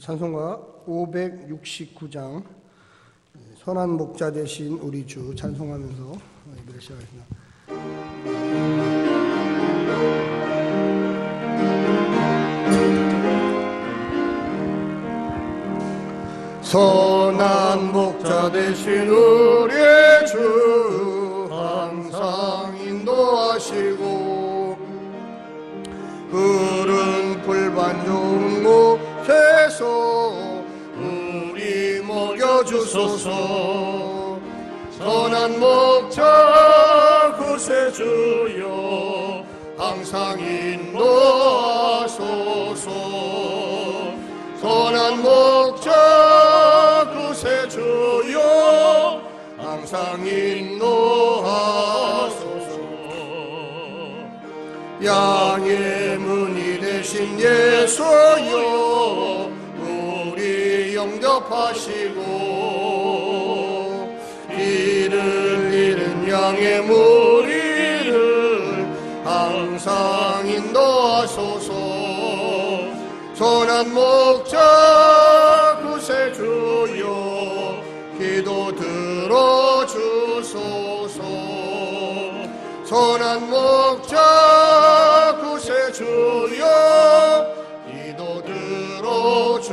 찬송가 569장 선한 목자 되신 우리 주 찬송하면서 예배를 시작하겠습니다. 선한 목자 되신 우리의 주 항상 인도하시고 푸른 풀반 좋은 곳에서 우리 먹여주소서. 선한 목자 구세주여 항상 인도하소서. 선한 목자 구세주여 항상 인도하소서. 양의 문이 되신 예수여 우리 영접하시고 길을 잃은 양의 무리를 항상 인도하소서. 선한 목자 구세주여 기도 들어주소서. 선한 목자 구세주여 기도 들어주소서.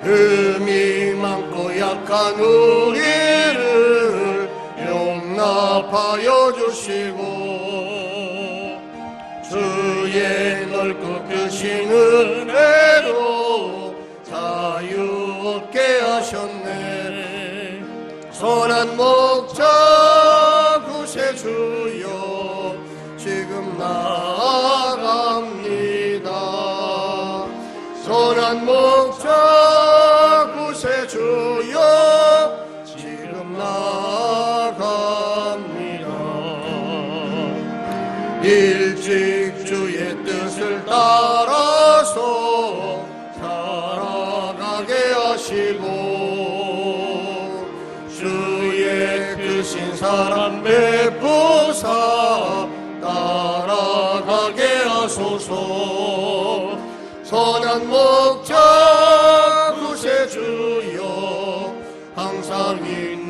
흠이 많고 약한 우리를 용납하여 주시고 주의 넓고 크신 은혜로 자유 얻게 하셨네. 선한 목자 구세주여 지금 나아갑니다. 선한 목자 구세주여 지금 나아갑니다. 일찍 주의 뜻을 따라서 살아가게 하시고 주의 크신 사랑 베푸사 따라가게 하소서. 선한 목자 구세주여 항상 인도하소서.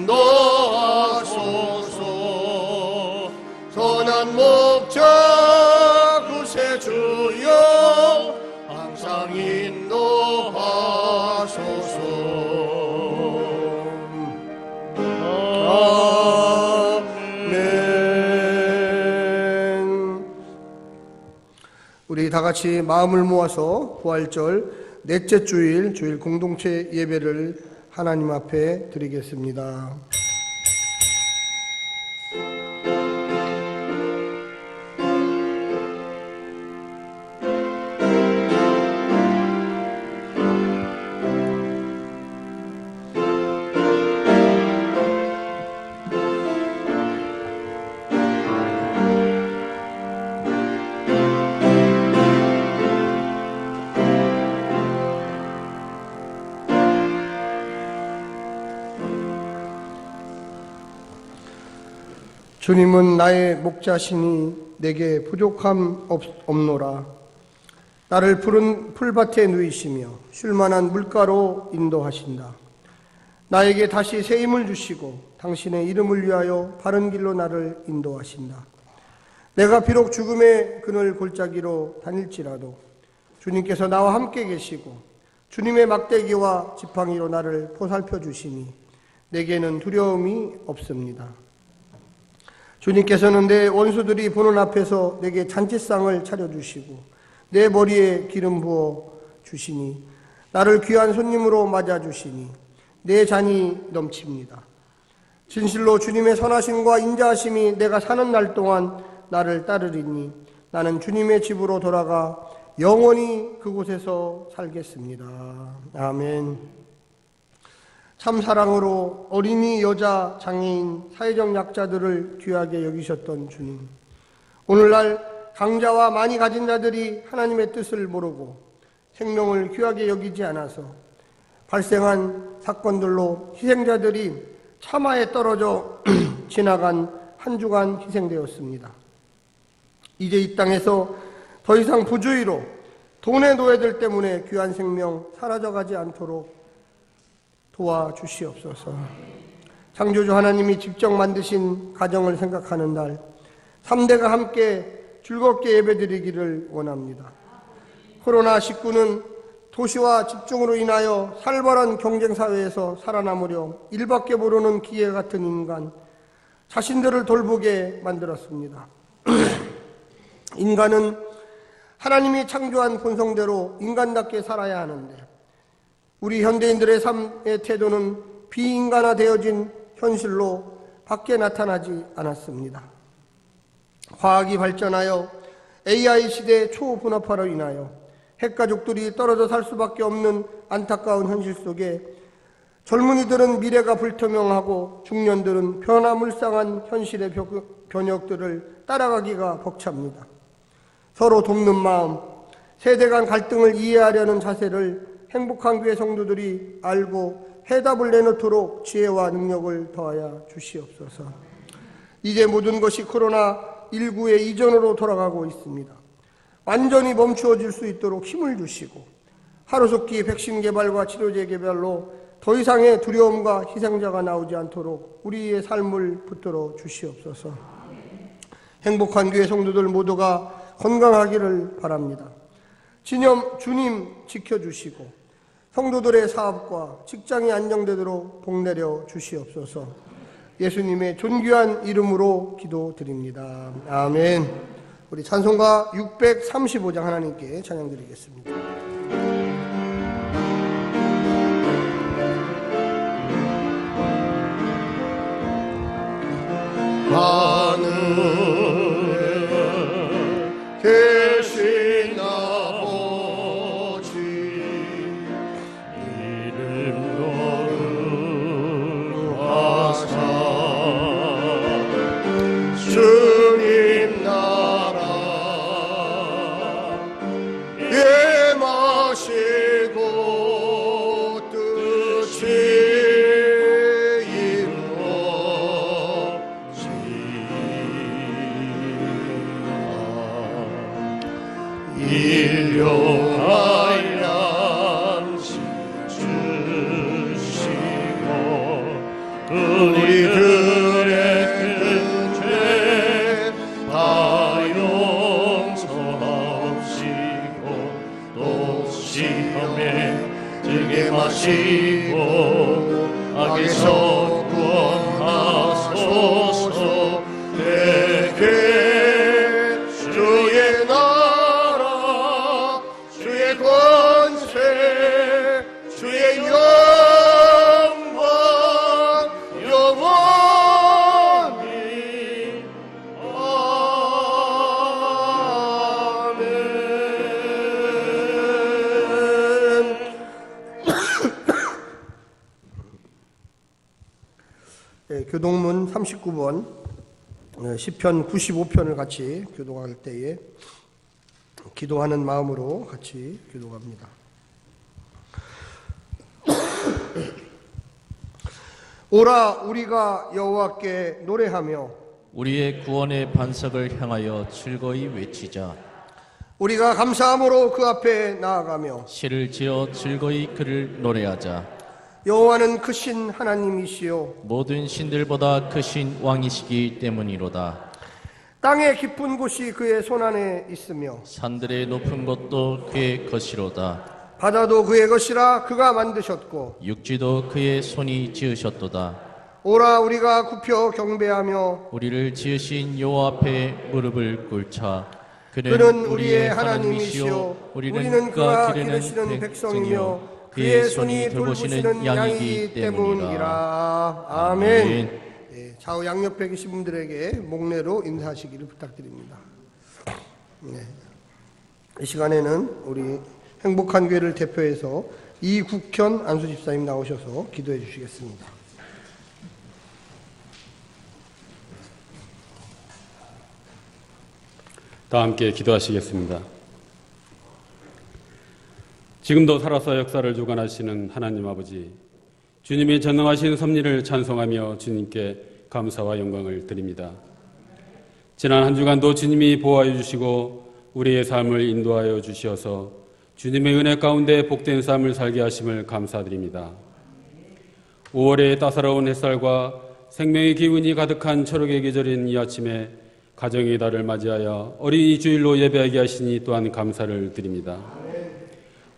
선한 목자 구세주여 항상 인도하소서. 우리 다 같이 마음을 모아서 부활절 넷째 주일 공동체 예배를 하나님 앞에 드리겠습니다. 주님은 나의 목자시니 내게 부족함 없노라. 나를 푸른 풀밭에 누이시며 쉴만한 물가로 인도하신다. 나에게 다시 새 힘을 주시고 당신의 이름을 위하여 바른 길로 나를 인도하신다. 내가 비록 죽음의 그늘 골짜기로 다닐지라도 주님께서 나와 함께 계시고 주님의 막대기와 지팡이로 나를 보살펴 주시니 내게는 두려움이 없습니다. 주님께서는 내 원수들이 보는 앞에서 내게 잔치상을 차려주시고 내 머리에 기름 부어 주시니 나를 귀한 손님으로 맞아주시니 내 잔이 넘칩니다. 진실로 주님의 선하심과 인자하심이 내가 사는 날 동안 나를 따르리니 나는 주님의 집으로 돌아가 영원히 그곳에서 살겠습니다. 아멘. 참 사랑으로 어린이, 여자, 장애인, 사회적 약자들을 귀하게 여기셨던 주님, 오늘날 강자와 많이 가진 자들이 하나님의 뜻을 모르고 생명을 귀하게 여기지 않아서 발생한 사건들로 희생자들이 참화에 떨어져 지나간 한 주간 희생되었습니다. 이제 이 땅에서 더 이상 부주의로 돈의 노예들 때문에 귀한 생명 사라져가지 않도록 도와주시옵소서. 창조주 하나님이 직접 만드신 가정을 생각하는 날, 3대가 함께 즐겁게 예배드리기를 원합니다. 코로나19는 도시와 집중으로 인하여 살벌한 경쟁사회에서 살아남으려 일밖에 모르는 기계 같은 인간, 자신들을 돌보게 만들었습니다. 인간은 하나님이 창조한 본성대로 인간답게 살아야 하는데 우리 현대인들의 삶의 태도는 비인간화되어진 현실로 밖에 나타나지 않았습니다. 과학이 발전하여 AI 시대 초분업화로 인하여 핵가족들이 떨어져 살 수밖에 없는 안타까운 현실 속에 젊은이들은 미래가 불투명하고 중년들은 변화무쌍한 현실의 변혁들을 따라가기가 벅찹니다. 서로 돕는 마음, 세대 간 갈등을 이해하려는 자세를 행복한 교회 성도들이 알고 해답을 내놓도록 지혜와 능력을 더하여 주시옵소서. 이제 모든 것이 코로나19의 이전으로 돌아가고 있습니다. 완전히 멈추어질 수 있도록 힘을 주시고 하루속히 백신 개발과 치료제 개발로 더 이상의 두려움과 희생자가 나오지 않도록 우리의 삶을 붙들어 주시옵소서. 행복한 교회 성도들 모두가 건강하기를 바랍니다. 주님 지켜주시고 성도들의 사업과 직장이 안정되도록 복내려 주시옵소서. 예수님의 존귀한 이름으로 기도드립니다. 아멘. 우리 찬송가 635장 하나님께 찬양드리겠습니다. 하늘에 계신 아버지 이름 거룩하사 주님 나라 예마시고 뜻이 일용할 양식 주시고 우리들의 큰 죄 다 용서하시고 또 시험에 들게 마시고 악에서 구원하소서. 내게 주의 나라 주의 권세 주의 영광 영원히 아멘. 네, 교동문 39번 시편 95편을 같이 교동할 때에 기도하는 마음으로 같이 기도합니다. 오라 우리가 여호와께 노래하며 우리의 구원의 반석을 향하여 즐거이 외치자. 우리가 감사함으로 그 앞에 나아가며 시를 지어 즐거이 그를 노래하자. 여호와는 크신 하나님이시요 모든 신들보다 크신 왕이시기 때문이로다. 땅의 깊은 곳이 그의 손안에 있으며 산들의 높은 곳도 그의 것이로다. 바다도 그의 것이라 그가 만드셨고 육지도 그의 손이 지으셨도다. 오라 우리가 굽혀 경배하며 우리를 지으신 여호와 앞에 무릎을 꿇자. 그는 우리의 하나님이시요 우리는 그가 기르시는 백성이며 그의 손이 돌보시는 양이기 때문이라. 아멘. 네, 좌우 양옆에 계신 분들에게 목례로 인사하시기를 부탁드립니다. 네, 이 시간에는 우리 행복한 교회를 대표해서 이국현 안수집사님 나오셔서 기도해 주시겠습니다. 다 함께 기도하시겠습니다. 지금도 살아서 역사를 주관하시는 하나님 아버지, 주님의 전능하신 섭리를 찬송하며 주님께 감사와 영광을 드립니다. 지난 한 주간도 주님이 보호하여 주시고 우리의 삶을 인도하여 주시어서 주님의 은혜 가운데 복된 삶을 살게 하심을 감사드립니다. 5월의 따사로운 햇살과 생명의 기운이 가득한 철학의 계절인 이 아침에 가정의 달을 맞이하여 어린이 주일로 예배하게 하시니 또한 감사를 드립니다.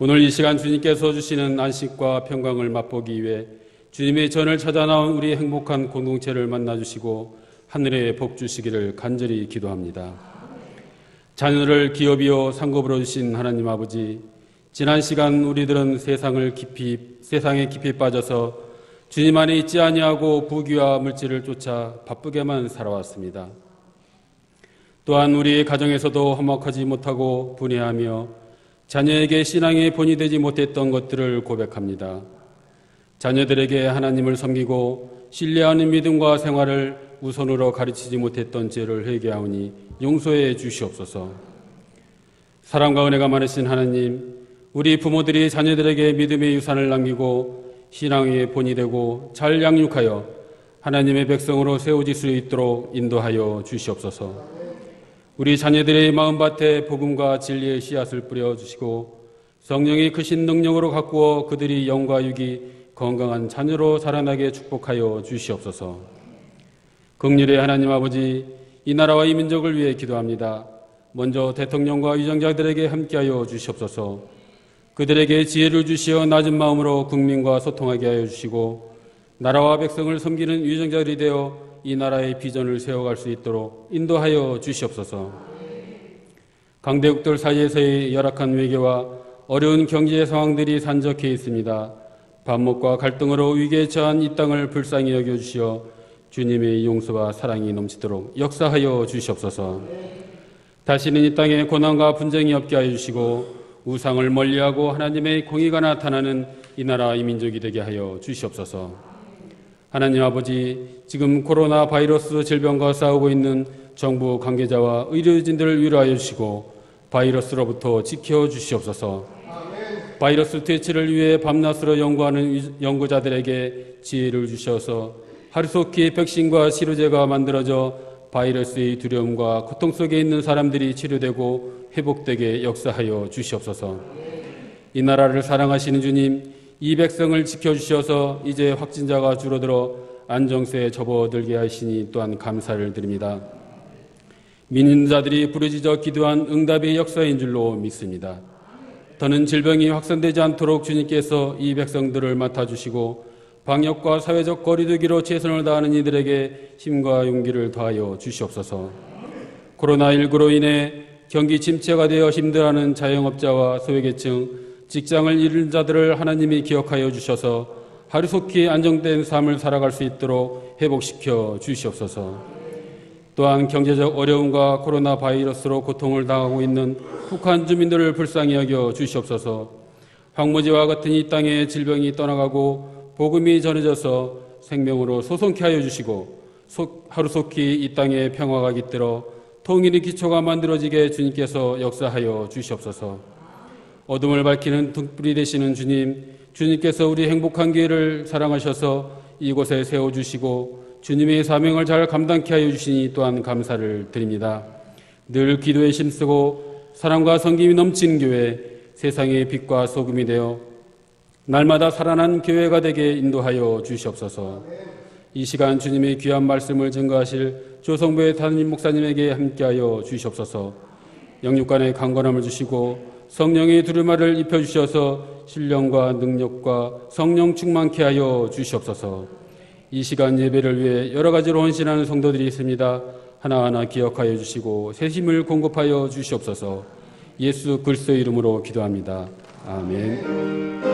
오늘 이 시간 주님께서 주시는 안식과 평강을 맛보기 위해 주님의 전을 찾아 나온 우리 행복한 공동체를 만나주시고 하늘의 복 주시기를 간절히 기도합니다. 자녀를 기업이요 상급으로 주신 하나님 아버지, 지난 시간 우리들은 세상에 깊이 빠져서 주님 안에 있지 아니하고 부귀와 물질을 쫓아 바쁘게만 살아왔습니다. 또한 우리 가정에서도 화목하지 못하고 분해하며 자녀에게 신앙의 본이 되지 못했던 것들을 고백합니다. 자녀들에게 하나님을 섬기고 신뢰하는 믿음과 생활을 우선으로 가르치지 못했던 죄를 회개하오니 용서해 주시옵소서. 사랑과 은혜가 많으신 하나님, 우리 부모들이 자녀들에게 믿음의 유산을 남기고 신앙의 본이 되고 잘 양육하여 하나님의 백성으로 세워질 수 있도록 인도하여 주시옵소서. 우리 자녀들의 마음밭에 복음과 진리의 씨앗을 뿌려주시고 성령의 크신 능력으로 가꾸어 그들이 영과 육이 건강한 자녀로 자라나게 축복하여 주시옵소서. 긍휼의 하나님 아버지, 이 나라와 이 민족을 위해 기도합니다. 먼저 대통령과 위정자들에게 함께하여 주시옵소서. 그들에게 지혜를 주시어 낮은 마음으로 국민과 소통하게 하여 주시고 나라와 백성을 섬기는 위정자들이 되어 이 나라의 비전을 세워갈 수 있도록 인도하여 주시옵소서. 강대국들 사이에서의 열악한 외교와 어려운 경제 상황들이 산적해 있습니다. 반목과 갈등으로 위기에 처한 이 땅을 불쌍히 여겨주시어 주님의 용서와 사랑이 넘치도록 역사하여 주시옵소서. 다시는 이 땅에 고난과 분쟁이 없게 하여 주시고 우상을 멀리하고 하나님의 공의가 나타나는 이 나라 이 민족이 되게 하여 주시옵소서. 하나님 아버지, 지금 코로나 바이러스 질병과 싸우고 있는 정부 관계자와 의료진들을 위로하여 주시고 바이러스로부터 지켜주시옵소서. 바이러스 퇴치를 위해 밤낮으로 연구하는 연구자들에게 지혜를 주셔서 하루속히 백신과 치료제가 만들어져 바이러스의 두려움과 고통 속에 있는 사람들이 치료되고 회복되게 역사하여 주시옵소서. 이 나라를 사랑하시는 주님, 이 백성을 지켜주셔서 이제 확진자가 줄어들어 안정세에 접어들게 하시니 또한 감사를 드립니다. 믿는 자들이 부르짖어 기도한 응답의 역사인 줄로 믿습니다. 더는 질병이 확산되지 않도록 주님께서 이 백성들을 맡아주시고 방역과 사회적 거리두기로 최선을 다하는 이들에게 힘과 용기를 더하여 주시옵소서. 코로나19로 인해 경기 침체가 되어 힘들어하는 자영업자와 소외계층, 직장을 잃은 자들을 하나님이 기억하여 주셔서 하루속히 안정된 삶을 살아갈 수 있도록 회복시켜 주시옵소서. 또한 경제적 어려움과 코로나 바이러스로 고통을 당하고 있는 북한 주민들을 불쌍히 여겨 주시옵소서. 황무지와 같은 이 땅에 질병이 떠나가고 복음이 전해져서 생명으로 소송케 하여 주시고 하루속히 이 땅에 평화가 깃들어 통일의 기초가 만들어지게 주님께서 역사하여 주시옵소서. 어둠을 밝히는 등불이 되시는 주님, 주님께서 우리 행복한 교회를 사랑하셔서 이곳에 세워주시고 주님의 사명을 잘 감당케 하여 주시니 또한 감사를 드립니다. 늘 기도에 힘쓰고 사랑과 섬김이 넘친 교회, 세상의 빛과 소금이 되어 날마다 살아난 교회가 되게 인도하여 주시옵소서. 이 시간 주님의 귀한 말씀을 증거하실 조성부의 담임 목사님에게 함께하여 주시옵소서. 영육간의 강건함을 주시고 성령의 두루마를 입혀주셔서 신령과 능력과 성령 충만케 하여 주시옵소서. 이 시간 예배를 위해 여러 가지로 헌신하는 성도들이 있습니다. 하나하나 기억하여 주시고 새 힘을 공급하여 주시옵소서. 예수 그리스도의 이름으로 기도합니다. 아멘.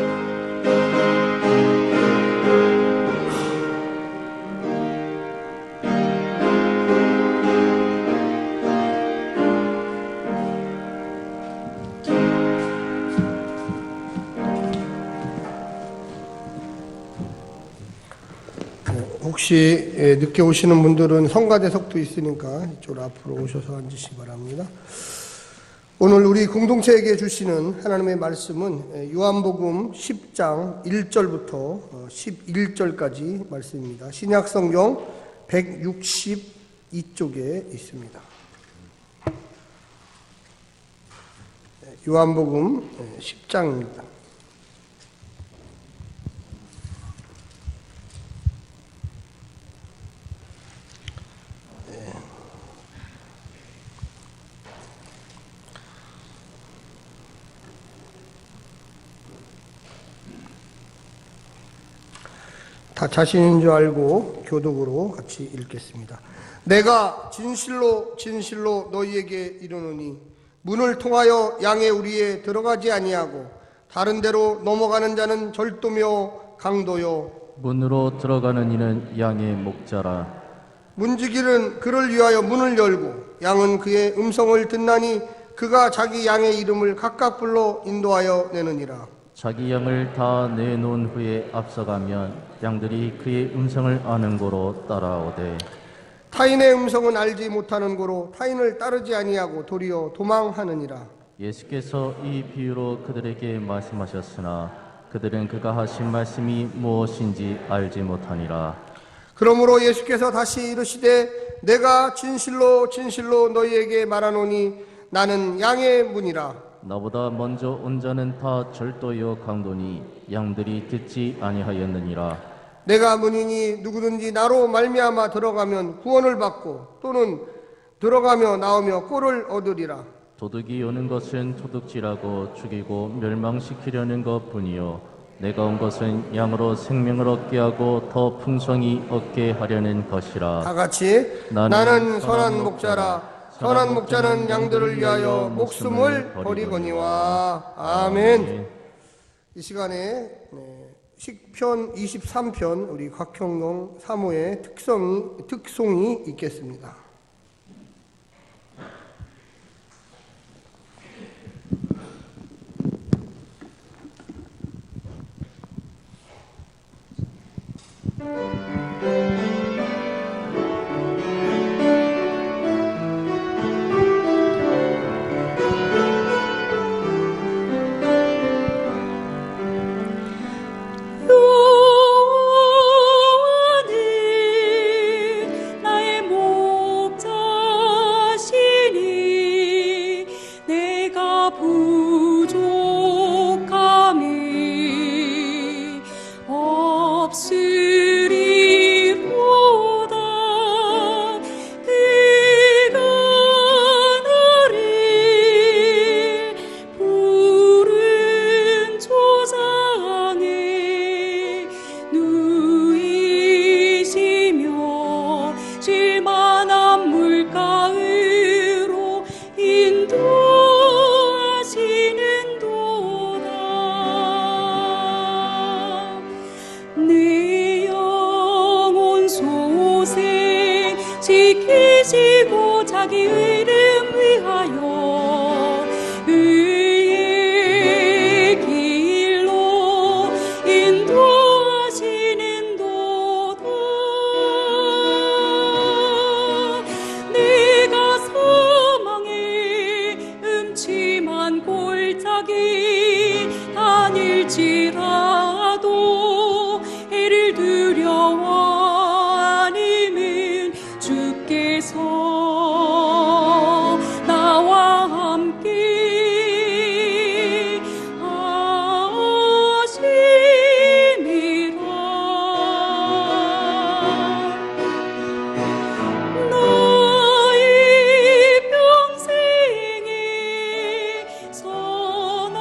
혹시 늦게 오시는 분들은 성가대석도 있으니까 이쪽으로 앞으로 오셔서 앉으시기 바랍니다. 오늘 우리 공동체에게 주시는 하나님의 말씀은 요한복음 10장 1절부터 11절까지 말씀입니다. 신약성경 162쪽에 있습니다. 요한복음 10장입니다. 다 자신인 줄 알고 교독으로 같이 읽겠습니다. 내가 진실로 진실로 너희에게 이르노니 문을 통하여 양의 우리에 들어가지 아니하고 다른 데로 넘어가는 자는 절도며 강도요 문으로 들어가는 이는 양의 목자라. 문지기는 그를 위하여 문을 열고 양은 그의 음성을 듣나니 그가 자기 양의 이름을 각각 불러 인도하여 내느니라. 자기 양을 다 내놓은 후에 앞서가면 양들이 그의 음성을 아는 고로 따라오되 타인의 음성은 알지 못하는 고로 타인을 따르지 아니하고 도리어 도망하느니라. 예수께서 이 비유로 그들에게 말씀하셨으나 그들은 그가 하신 말씀이 무엇인지 알지 못하니라. 그러므로 예수께서 다시 이르시되 내가 진실로 진실로 너희에게 말하노니 나는 양의 문이라. 나보다 먼저 온 자는 다 절도요 강도니 양들이 듣지 아니하였느니라. 내가 문이니 누구든지 나로 말미암아 들어가면 구원을 받고 또는 들어가며 나오며 꼴을 얻으리라. 도둑이 오는 것은 도둑질하고 죽이고 멸망시키려는 것뿐이요 내가 온 것은 양으로 생명을 얻게 하고 더 풍성히 얻게 하려는 것이라. 다 같이 나는 선한 목자라. 선한 목자는 양들을 위하여 목숨을 버리거니와. 아멘. 이 시간에 시편 23편 우리 곽형동 사모의 특송이 있겠습니다. 지키시고 자기 이름 위하여 의의 길로 인도하시는 도다. 내가 사망의 음침한 골짜기 다닐지라도 해를 두려워 나와 함께 하심이라. 나의 평생에 선한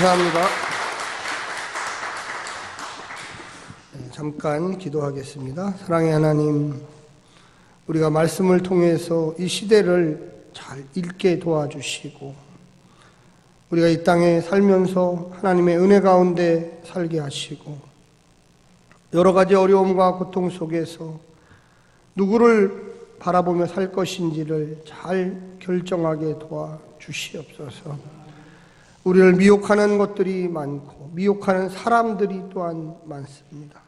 감사합니다. 잠깐 기도하겠습니다. 사랑의 하나님, 우리가 말씀을 통해서 이 시대를 잘 읽게 도와주시고 우리가 이 땅에 살면서 하나님의 은혜 가운데 살게 하시고 여러 가지 어려움과 고통 속에서 누구를 바라보며 살 것인지를 잘 결정하게 도와주시옵소서. 우리를 미혹하는 것들이 많고 미혹하는 사람들이 또한 많습니다.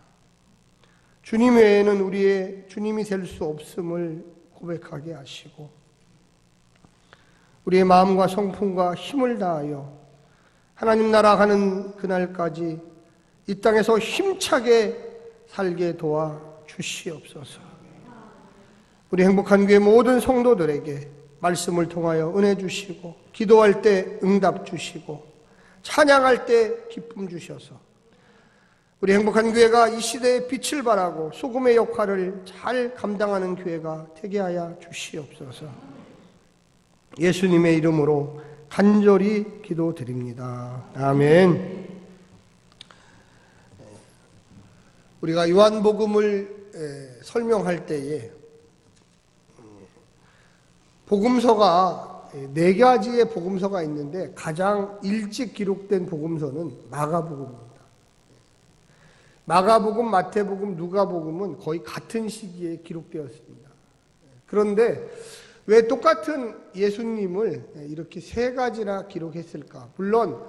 주님 외에는 우리의 주님이 될 수 없음을 고백하게 하시고 우리의 마음과 성품과 힘을 다하여 하나님 나라 가는 그날까지 이 땅에서 힘차게 살게 도와주시옵소서. 우리 행복한 교회 모든 성도들에게 말씀을 통하여 은혜 주시고 기도할 때 응답 주시고 찬양할 때 기쁨 주셔서 우리 행복한 교회가 이 시대에 빛을 발하고 소금의 역할을 잘 감당하는 교회가 되게 하여 주시옵소서. 예수님의 이름으로 간절히 기도드립니다. 아멘. 우리가 요한복음을 설명할 때에 복음서가 4가지의 복음서가 있는데 가장 일찍 기록된 복음서는 마가복음입니다. 마가복음, 마태복음, 누가복음은 거의 같은 시기에 기록되었습니다. 그런데 왜 똑같은 예수님을 이렇게 3가지나 기록했을까? 물론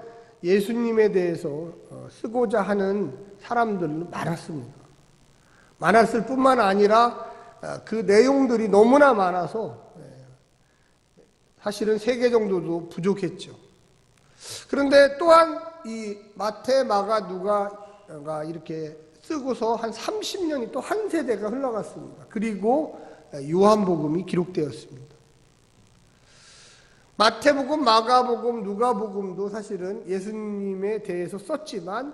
예수님에 대해서 쓰고자 하는 사람들은 많았습니다. 많았을 뿐만 아니라 그 내용들이 너무나 많아서 사실은 3개 정도도 부족했죠. 그런데 또한 이 마태, 마가, 누가가 이렇게 쓰고서 한 30년이 또 한 세대가 흘러갔습니다. 그리고 요한복음이 기록되었습니다. 마태복음, 마가복음, 누가복음도 사실은 예수님에 대해서 썼지만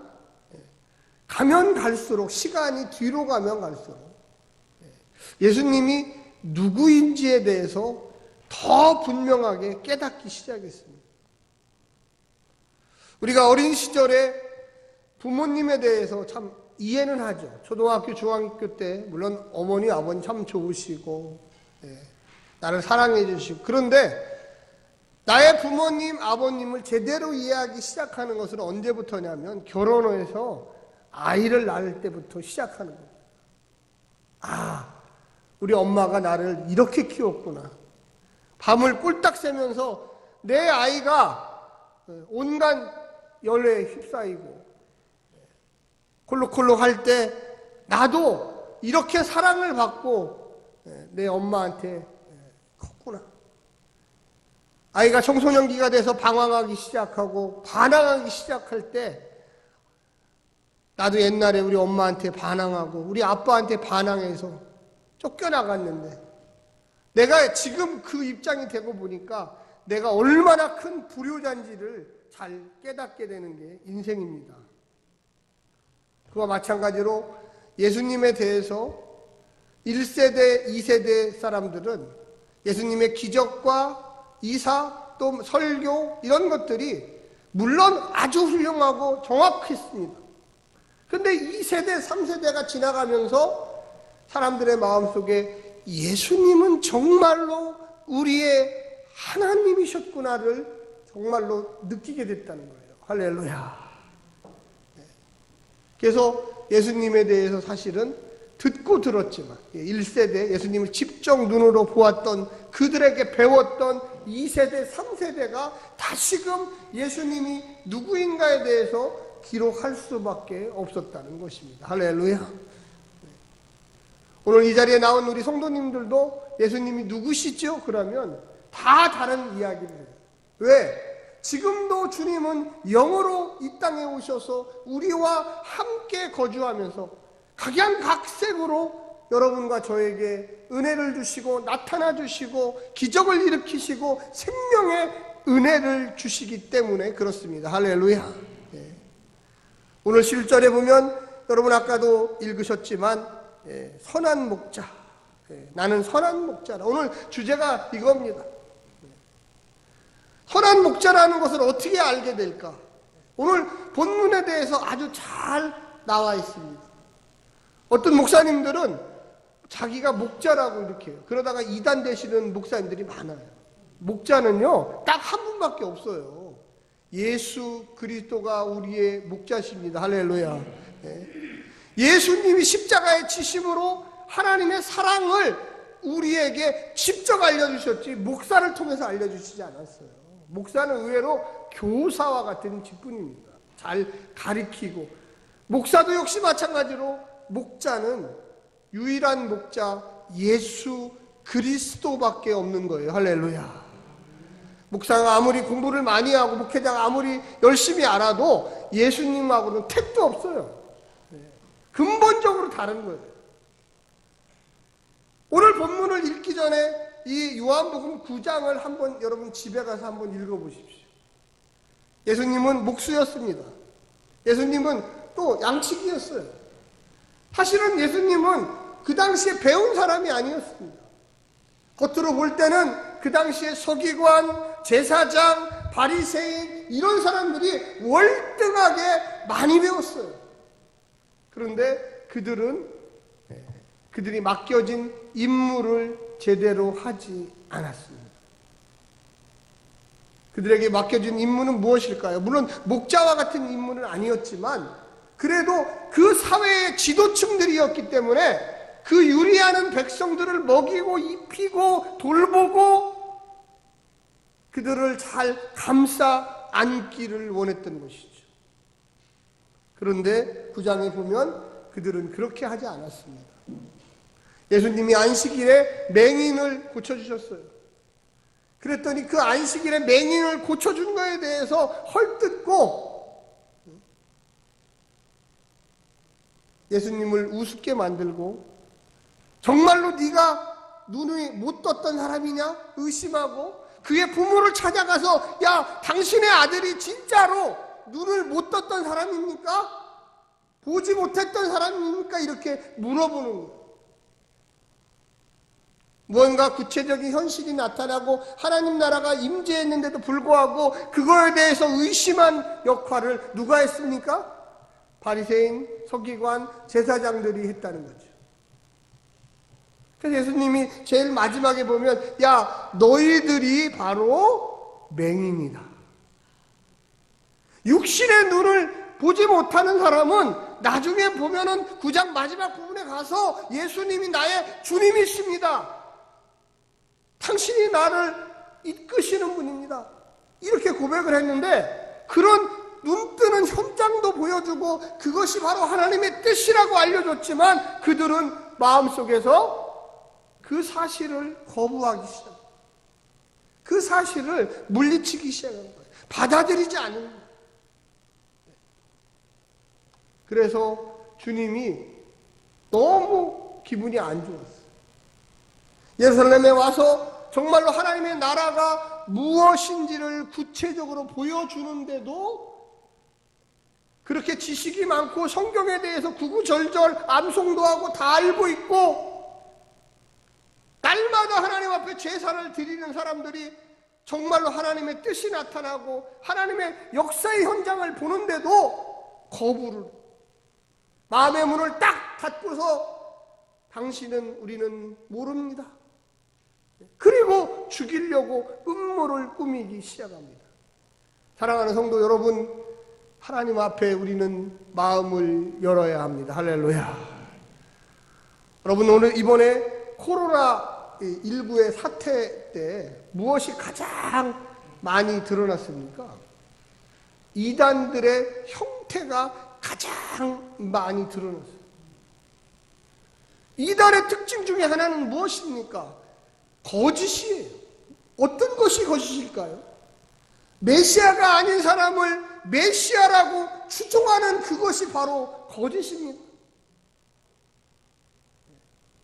가면 갈수록 시간이 뒤로 가면 갈수록 예수님이 누구인지에 대해서 더 분명하게 깨닫기 시작했습니다. 우리가 어린 시절에 부모님에 대해서 참 이해는 하죠. 초등학교, 중학교 때 물론 어머니, 아버님 참 좋으시고 나를 사랑해 주시고 그런데 나의 부모님, 아버님을 제대로 이해하기 시작하는 것은 언제부터냐면 결혼해서 아이를 낳을 때부터 시작하는 거예요. 아, 우리 엄마가 나를 이렇게 키웠구나. 밤을 꿀딱 새면서 내 아이가 온갖 열애에 휩싸이고 콜록콜록 할 때 나도 이렇게 사랑을 받고 내 엄마한테 컸구나. 아이가 청소년기가 돼서 방황하기 시작하고 반항하기 시작할 때 나도 옛날에 우리 엄마한테 반항하고 우리 아빠한테 반항해서 쫓겨나갔는데 내가 지금 그 입장이 되고 보니까 내가 얼마나 큰 불효자인지를 잘 깨닫게 되는 게 인생입니다. 그와 마찬가지로 예수님에 대해서 1세대, 2세대 사람들은 예수님의 기적과 이사 또 설교 이런 것들이 물론 아주 훌륭하고 정확했습니다. 그런데 2세대, 3세대가 지나가면서 사람들의 마음속에 예수님은 정말로 우리의 하나님이셨구나를 정말로 느끼게 됐다는 거예요. 할렐루야. 그래서 예수님에 대해서 사실은 듣고 들었지만 1세대 예수님을 직접 눈으로 보았던 그들에게 배웠던 2세대, 3세대가 다시금 예수님이 누구인가에 대해서 기록할 수밖에 없었다는 것입니다. 할렐루야. 오늘 이 자리에 나온 우리 성도님들도 예수님이 누구시죠? 그러면 다 다른 이야기를 해요. 왜? 지금도 주님은 영으로 이 땅에 오셔서 우리와 함께 거주하면서 각양각색으로 여러분과 저에게 은혜를 주시고 나타나 주시고 기적을 일으키시고 생명의 은혜를 주시기 때문에 그렇습니다. 할렐루야. 오늘 11절에 보면 여러분 아까도 읽으셨지만 선한 목자, 나는 선한 목자라. 오늘 주제가 이겁니다. 선한 목자라는 것을 어떻게 알게 될까? 오늘 본문에 대해서 아주 잘 나와 있습니다. 어떤 목사님들은 자기가 목자라고 이렇게 해요. 그러다가 이단 되시는 목사님들이 많아요. 목자는요, 딱 한 분밖에 없어요. 예수 그리스도가 우리의 목자십니다. 할렐루야. 예수님이 십자가에 지심으로 하나님의 사랑을 우리에게 직접 알려주셨지 목사를 통해서 알려주시지 않았어요. 목사는 의외로 교사와 같은 직분입니다. 잘 가리키고, 목사도 역시 마찬가지로 목자는 유일한 목자 예수 그리스도밖에 없는 거예요. 할렐루야. 목사가 아무리 공부를 많이 하고 목회자가 아무리 열심히 알아도 예수님하고는 택도 없어요. 근본적으로 다른 거예요. 오늘 본문을 읽기 전에 이 요한복음 9장을 한번 여러분 집에 가서 한번 읽어보십시오. 예수님은 목수였습니다. 예수님은 또 양치기였어요. 사실은 예수님은 그 당시에 배운 사람이 아니었습니다. 겉으로 볼 때는 그 당시에 서기관, 제사장, 바리새인 이런 사람들이 월등하게 많이 배웠어요. 그런데 그들이 맡겨진 임무를 제대로 하지 않았습니다. 그들에게 맡겨진 임무는 무엇일까요? 물론 목자와 같은 임무는 아니었지만 그래도 그 사회의 지도층들이었기 때문에 그 유리하는 백성들을 먹이고 입히고 돌보고 그들을 잘 감싸 안기를 원했던 것이죠. 그런데 9장에 보면 그들은 그렇게 하지 않았습니다. 예수님이 안식일에 맹인을 고쳐주셨어요. 그랬더니 그 안식일에 맹인을 고쳐준 거에 대해서 헐뜯고 예수님을 우습게 만들고, 정말로 네가 눈이 못 떴던 사람이냐 의심하고 그의 부모를 찾아가서 야, 당신의 아들이 진짜로 눈을 못 떴던 사람입니까? 보지 못했던 사람입니까? 이렇게 물어보는 거예요. 무언가 구체적인 현실이 나타나고 하나님 나라가 임재했는데도 불구하고 그거에 대해서 의심한 역할을 누가 했습니까? 바리새인, 서기관, 제사장들이 했다는 거죠. 그래서 예수님이 제일 마지막에 보면 야, 너희들이 바로 맹인이다. 육신의 눈을 보지 못하는 사람은 나중에 보면은 9장 마지막 부분에 가서 예수님이 나의 주님이십니다. 당신이 나를 이끄시는 분입니다. 이렇게 고백을 했는데 그런 눈뜨는 현장도 보여주고 그것이 바로 하나님의 뜻이라고 알려줬지만 그들은 마음속에서 그 사실을 거부하기 시작합니다. 그 사실을 물리치기 시작한 거예요. 받아들이지 않는 거예요. 그래서 주님이 너무 기분이 안 좋았어요. 예루살렘에 와서 정말로 하나님의 나라가 무엇인지를 구체적으로 보여주는데도 그렇게 지식이 많고 성경에 대해서 구구절절 암송도 하고 다 알고 있고 날마다 하나님 앞에 제사를 드리는 사람들이 정말로 하나님의 뜻이 나타나고 하나님의 역사의 현장을 보는데도 거부를, 마음의 문을 딱 닫고서 당신은 우리는 모릅니다. 그리고 죽이려고 음모를 꾸미기 시작합니다. 사랑하는 성도 여러분, 하나님 앞에 우리는 마음을 열어야 합니다. 할렐루야. 여러분, 오늘 이번에 코로나19의 사태 때 무엇이 가장 많이 드러났습니까? 이단들의 형태가 가장 많이 드러났어요. 이단의 특징 중에 하나는 무엇입니까? 거짓이에요. 어떤 것이 거짓일까요? 메시아가 아닌 사람을 메시아라고 추종하는 그것이 바로 거짓입니다.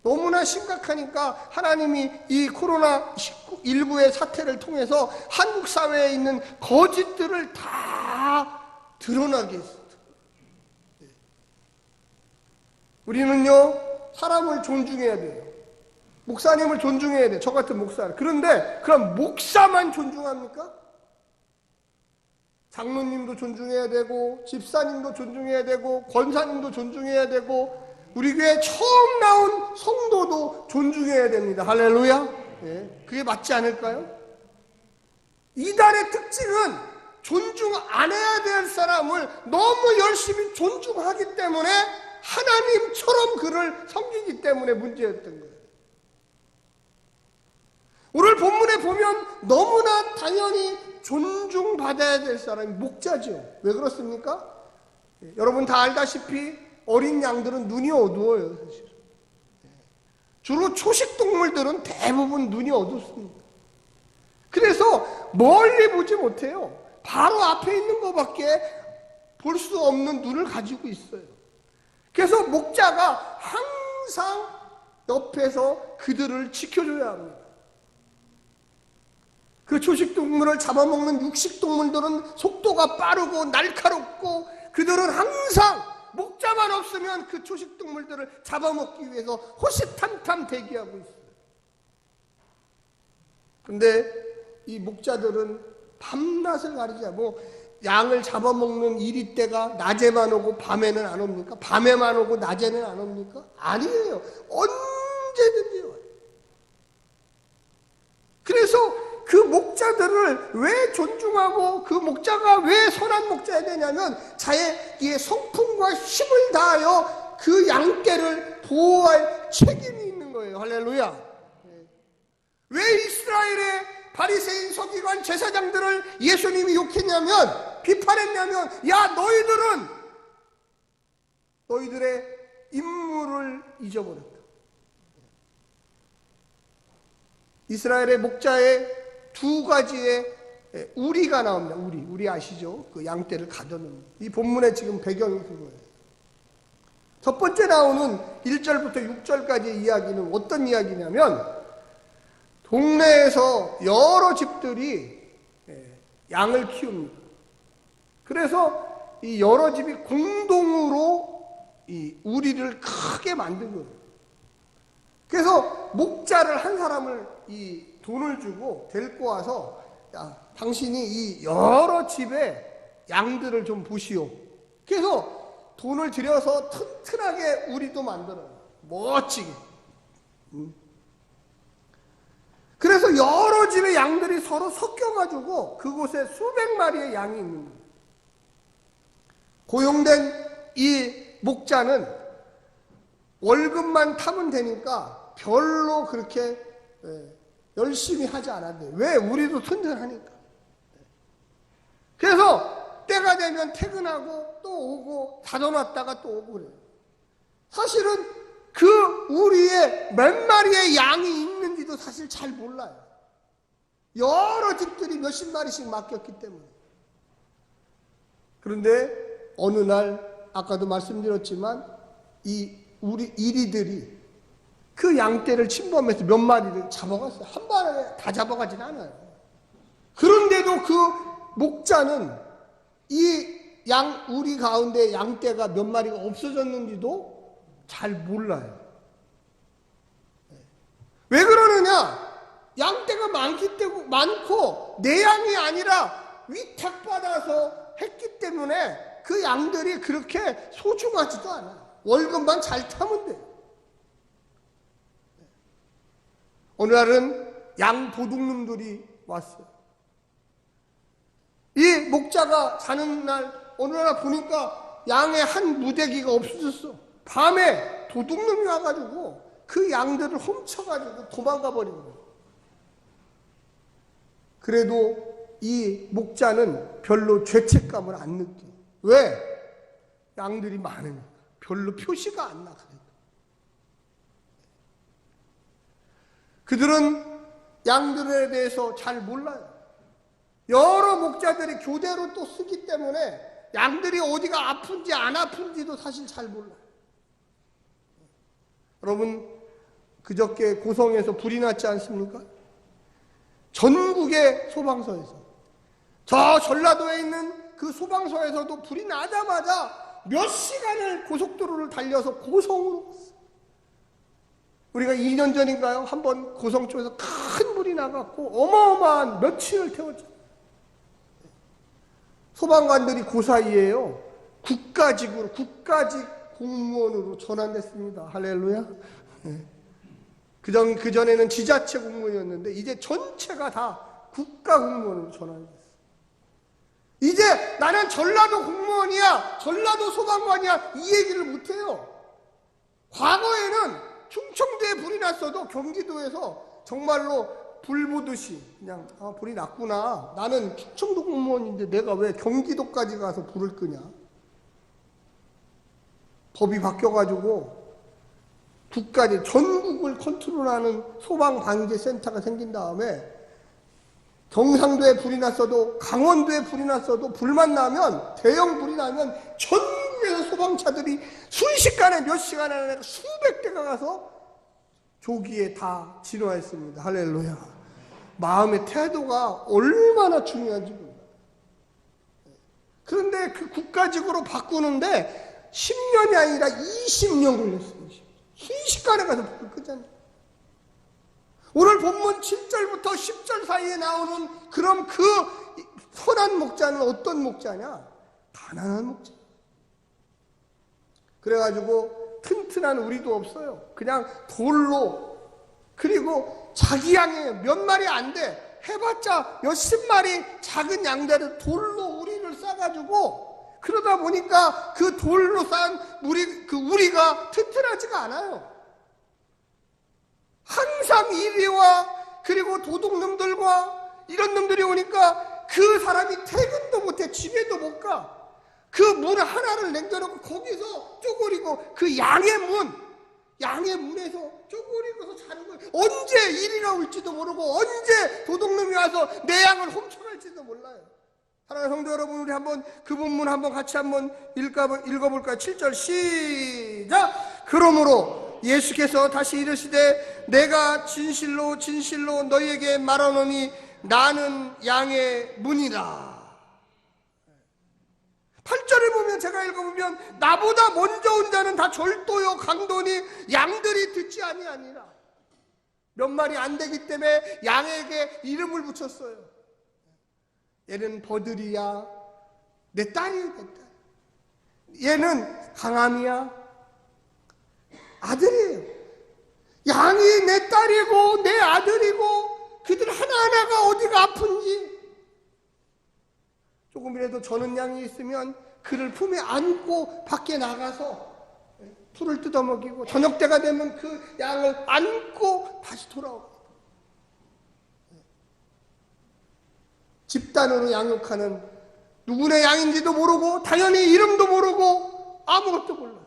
너무나 심각하니까 하나님이 이 코로나19의 사태를 통해서 한국 사회에 있는 거짓들을 다 드러나게 했습니다. 우리는요, 사람을 존중해야 돼요. 목사님을 존중해야 돼요. 저 같은 목사를. 그런데 그럼 목사만 존중합니까? 장로님도 존중해야 되고, 집사님도 존중해야 되고, 권사님도 존중해야 되고, 우리 교회 처음 나온 성도도 존중해야 됩니다. 할렐루야. 예, 그게 맞지 않을까요? 이달의 특징은 존중 안 해야 될 사람을 너무 열심히 존중하기 때문에 하나님처럼 그를 섬기기 때문에 문제였던 거예요. 오늘 본문에 보면 너무나 당연히 존중받아야 될 사람이 목자죠. 왜 그렇습니까? 여러분 다 알다시피 어린 양들은 눈이 어두워요, 사실. 주로 초식 동물들은 대부분 눈이 어둡습니다. 그래서 멀리 보지 못해요. 바로 앞에 있는 것밖에 볼 수 없는 눈을 가지고 있어요. 그래서 목자가 항상 옆에서 그들을 지켜줘야 합니다. 그 초식동물을 잡아먹는 육식동물들은 속도가 빠르고 날카롭고 그들은 항상 목자만 없으면 그 초식동물들을 잡아먹기 위해서 호시탐탐 대기하고 있어요. 근데 이 목자들은 밤낮을 가리지 않고 양을 잡아먹는 이리때가 낮에만 오고 밤에는 안 옵니까? 밤에만 오고 낮에는 안 옵니까? 아니에요. 언제든지 와요. 그래서 그 목자들을 왜 존중하고 그 목자가 왜 선한 목자여야 되냐면 자기의 성품과 힘을 다하여 그 양떼를 보호할 책임이 있는 거예요. 할렐루야. 왜 이스라엘의 바리새인 서기관 제사장들을 예수님이 욕했냐면 비판했냐면 야 너희들의 임무를 잊어버렸다. 이스라엘의 목자의 두 가지의 우리가 나옵니다. 우리 아시죠? 그 양떼를 가둬놓는. 이 본문의 지금 배경이 그거예요. 첫 번째 나오는 1절부터 6절까지의 이야기는 어떤 이야기냐면 동네에서 여러 집들이 양을 키웁니다. 그래서 이 여러 집이 공동으로 이 우리를 크게 만든 거예요. 그래서 목자를 한 사람을 이 돈을 주고 데리고 와서 야, 당신이 이 여러 집의 양들을 좀 보시오. 그래서 돈을 들여서 튼튼하게 우리도 만들어요. 멋지게. 그래서 여러 집의 양들이 서로 섞여가지고 그곳에 수백 마리의 양이 있는 거예요. 고용된 이 목자는 월급만 타면 되니까 별로 그렇게 열심히 하지 않았는데 왜? 우리도 튼튼하니까. 그래서 때가 되면 퇴근하고 또 오고 가둬놨다가 또 오고 그래요. 사실은 그 우리의 몇 마리의 양이 있는지도 사실 잘 몰라요. 여러 집들이 몇십 마리씩 맡겼기 때문에. 그런데 어느 날 아까도 말씀드렸지만 우리 이리들이 그 양떼를 침범해서 몇 마리를 잡아갔어요. 한 번에 다 잡아가진 않아요. 그런데도 그 목자는 우리 가운데 양떼가 몇 마리가 없어졌는지도 잘 몰라요. 왜 그러느냐? 양떼가 많고 내 양이 아니라 위탁받아서 했기 때문에 그 양들이 그렇게 소중하지도 않아요. 월급만 잘 타면 돼요. 어느 날은 양 도둑놈들이 왔어요. 이 목자가 자는 날 어느 날 보니까 양의 한 무대기가 없어졌어. 밤에 도둑놈이 와가지고 그 양들을 훔쳐가지고 도망가 버린 거예요. 그래도 이 목자는 별로 죄책감을 안 느껴. 왜? 양들이 많으니까. 별로 표시가 안 나. 그들은 양들에 대해서 잘 몰라요. 여러 목자들이 교대로 또 쓰기 때문에 양들이 어디가 아픈지 안 아픈지도 사실 잘 몰라요. 여러분, 그저께 고성에서 불이 났지 않습니까? 전국의 소방서에서, 저 전라도에 있는 그 소방서에서도 불이 나자마자 몇 시간을 고속도로를 달려서 고성으로 갔어요. 우리가 2년 전인가요? 한번 고성 쪽에서 큰 불이 나갔고 어마어마한 며칠을 태웠죠. 소방관들이 그 사이에요. 국가직으로, 국가직 공무원으로 전환됐습니다. 할렐루야. 네. 그전에는 지자체 공무원이었는데 이제 전체가 다 국가 공무원으로 전환됐어요. 이제 나는 전라도 공무원이야, 전라도 소방관이야, 이 얘기를 못해요. 과거에는 충청도에 불이 났어도 경기도에서 정말로 불 보듯이 그냥 불이 났구나, 나는 충청도 공무원인데 내가 왜 경기도까지 가서 불을 끄냐. 법이 바뀌어가지고 국가대 전국을 컨트롤하는 소방방재센터가 생긴 다음에 경상도에 불이 났어도, 강원도에 불이 났어도, 불만 나면, 대형 불이 나면 전국에서 소방차들이 순식간에 몇 시간 안에 수백 대가 가서 조기에 다 진화했습니다. 할렐루야. 마음의 태도가 얼마나 중요한지 몰라요. 그런데 그 국가직으로 바꾸는데 10년이 아니라 20년 걸렸어요. 순식간에 가서 불을 끄잖아요. 오늘 본문 7절부터 10절 사이에 나오는 그럼 그 선한 목자는 어떤 목자냐? 가난한 목자. 그래가지고 튼튼한 우리도 없어요. 그냥 돌로, 그리고 자기 양이 몇 마리 안 돼. 해봤자 몇십 마리 작은 양들을 돌로 우리를 싸가지고, 그러다 보니까 그 돌로 싼 우리가 튼튼하지가 않아요. 항상 이리와 그리고 도둑놈들과 이런 놈들이 오니까 그 사람이 퇴근도 못해, 집에도 못 가. 그 문 하나를 남겨놓고 거기서 쪼그리고 그 양의 문에서 쪼그리고서 자는 거예요. 언제 이리가 올지도 모르고 언제 도둑놈이 와서 내 양을 훔쳐갈지도 몰라요. 사랑하는 성도 여러분, 우리 한번 그 본문 한번 같이 한번 읽어볼까요? 7절 시작. 그러므로 예수께서 다시 이르시되 내가 진실로 진실로 너희에게 말하노니 나는 양의 문이라. 8절을 보면, 제가 읽어보면 나보다 먼저 온 자는 다 절도요 강도니 양들이 듣지 아니하니라. 몇 마리 안 되기 때문에 양에게 이름을 붙였어요. 얘는 버들이야, 내 딸이야, 내 딸. 얘는 강함이야, 아들이에요. 양이 내 딸이고 내 아들이고 그들 하나하나가 어디가 아픈지, 조금이라도 저는 양이 있으면 그를 품에 안고 밖에 나가서 풀을 뜯어먹이고, 저녁 때가 되면 그 양을 안고 다시 돌아오고, 집단으로 양육하는, 누구네 양인지도 모르고 당연히 이름도 모르고 아무것도 몰라요.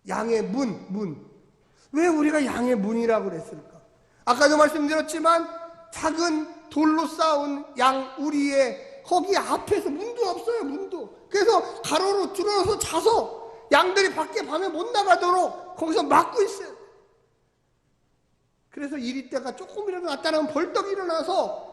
양의 문. 왜 우리가 양의 문이라고 그랬을까? 아까도 말씀드렸지만 작은 돌로 쌓은 양 우리의 거기 앞에서 문도 없어요, 문도. 그래서 가로로 들어서 자서 양들이 밖에 밤에 못 나가도록 거기서 막고 있어요. 그래서 이리때가 조금이라도 나타나면 벌떡 일어나서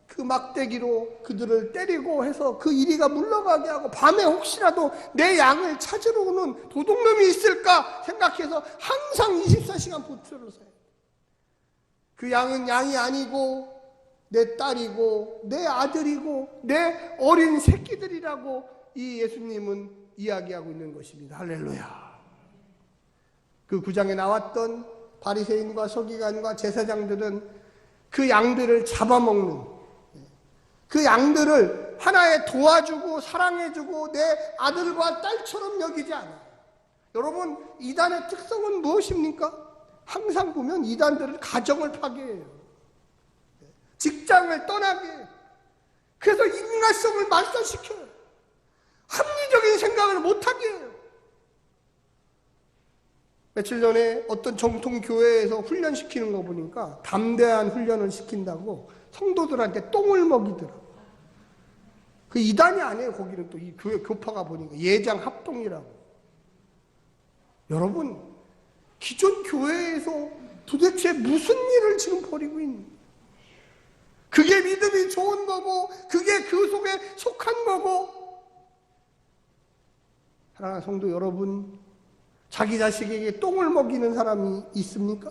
그 막대기로 그들을 때리고 해서 그 이리가 물러가게 하고, 밤에 혹시라도 내 양을 찾으러 오는 도둑놈이 있을까 생각해서 항상 24시간 보초를 서요. 그 양은 양이 아니고 내 딸이고 내 아들이고 내 어린 새끼들이라고 이 예수님은 이야기하고 있는 것입니다. 할렐루야. 그 9장에 나왔던 바리새인과 서기관과 제사장들은 그 양들을 잡아먹는, 그 양들을 하나에 도와주고 사랑해주고 내 아들과 딸처럼 여기지 않아요. 여러분, 이단의 특성은 무엇입니까? 항상 보면 이단들은 가정을 파괴해요. 직장을 떠나게 해요. 그래서 인간성을 말살시켜요. 합리적인 생각을 못하게 해요. 며칠 전에 어떤 정통교회에서 훈련시키는 거 보니까 담대한 훈련을 시킨다고 성도들한테 똥을 먹이더라고요. 그 이단이 아니에요. 거기는 또 이 교회 교파가 보니까 예장 합동이라고. 여러분, 기존 교회에서 도대체 무슨 일을 지금 벌이고 있는, 그게 믿음이 좋은 거고 그게 그 속에 속한 거고. 사랑하는 성도 여러분, 자기 자식에게 똥을 먹이는 사람이 있습니까?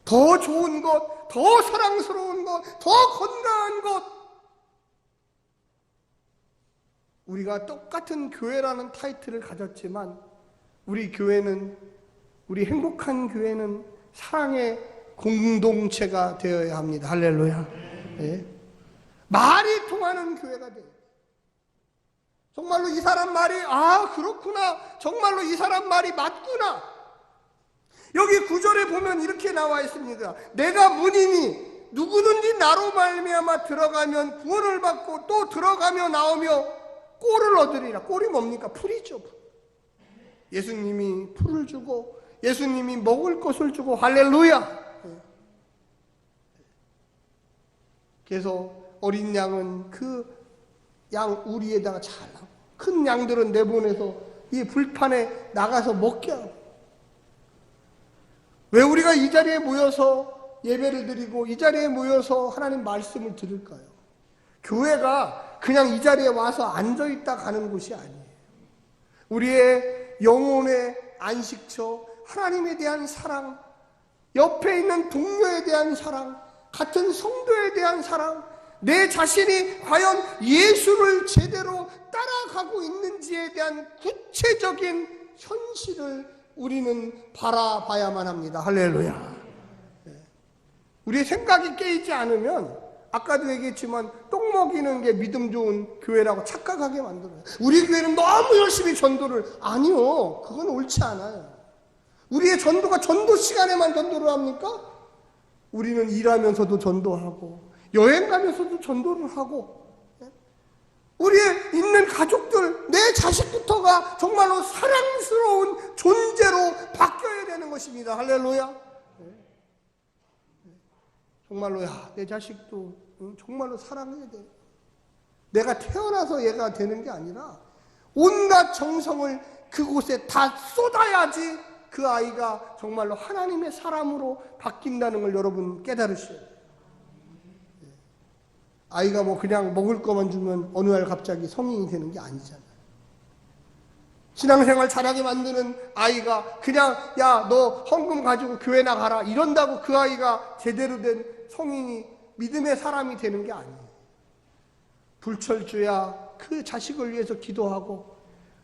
더 좋은 것, 더 사랑스러운 것, 더 건강한 것, 우리가 똑같은 교회라는 타이틀을 가졌지만 우리 교회는, 우리 행복한 교회는 사랑의 공동체가 되어야 합니다. 할렐루야. 네. 말이 통하는 교회가 돼요. 정말로 이 사람 말이 그렇구나, 정말로 이 사람 말이 맞구나. 여기 9절에 보면 이렇게 나와 있습니다. 내가 문이니 누구든지 나로 말미암아 들어가면 구원을 받고 또 들어가며 나오며 꼴을 얻으리라. 꼴이 뭡니까? 풀이죠. 예수님이 풀을 주고 예수님이 먹을 것을 주고, 할렐루야. 그래서 어린 양은 그 양 우리에다가 잘라고, 큰 양들은 내보내서 이 불판에 나가서 먹게 하고. 왜 우리가 이 자리에 모여서 예배를 드리고 이 자리에 모여서 하나님 말씀을 들을까요? 교회가 그냥 이 자리에 와서 앉아있다 가는 곳이 아니에요. 우리의 영혼의 안식처, 하나님에 대한 사랑, 옆에 있는 동료에 대한 사랑, 같은 성도에 대한 사랑, 내 자신이 과연 예수를 제대로 따라가고 있는지에 대한 구체적인 현실을 우리는 바라봐야만 합니다. 할렐루야. 우리의 생각이 깨이지 않으면 아까도 얘기했지만 떡 먹이는 게 믿음 좋은 교회라고 착각하게 만들어요. 우리 교회는 너무 열심히 전도를, 아니요, 그건 옳지 않아요. 우리의 전도가 전도 시간에만 전도를 합니까? 우리는 일하면서도 전도하고 여행 가면서도 전도를 하고, 우리의 있는 가족들, 내 자식부터가 정말로 사랑스러운 존재로 바뀌어야 되는 것입니다. 할렐루야. 정말로 내 자식도 정말로 사랑해야 돼. 내가 태어나서 얘가 되는 게 아니라 온갖 정성을 그곳에 다 쏟아야지 그 아이가 정말로 하나님의 사람으로 바뀐다는 걸 여러분 깨달으셔야 돼요. 아이가 뭐 그냥 먹을 것만 주면 어느 날 갑자기 성인이 되는 게 아니잖아요. 신앙생활 잘하게 만드는 아이가 그냥 너 헌금 가지고 교회 나가라 이런다고 그 아이가 제대로 된 성인이 믿음의 사람이 되는 게 아니에요. 불철주야 그 자식을 위해서 기도하고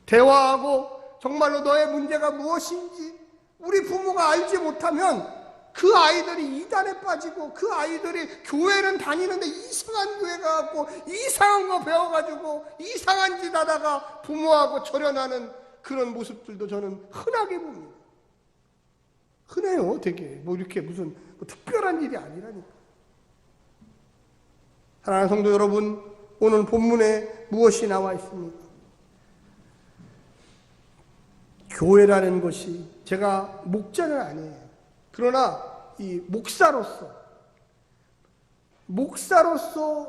대화하고 정말로 너의 문제가 무엇인지 우리 부모가 알지 못하면 그 아이들이 이단에 빠지고 그 아이들이 교회는 다니는데 이상한 교회 가고 이상한 거 배워가지고 이상한 짓 하다가 부모하고 절연하는 그런 모습들도 저는 흔하게 봅니다. 흔해요. 되게 뭐 이렇게 무슨 뭐 특별한 일이 아니라니까. 사랑하는 성도 여러분, 오늘 본문에 무엇이 나와 있습니까? 교회라는 것이, 제가 목자는 아니에요. 그러나 이 목사로서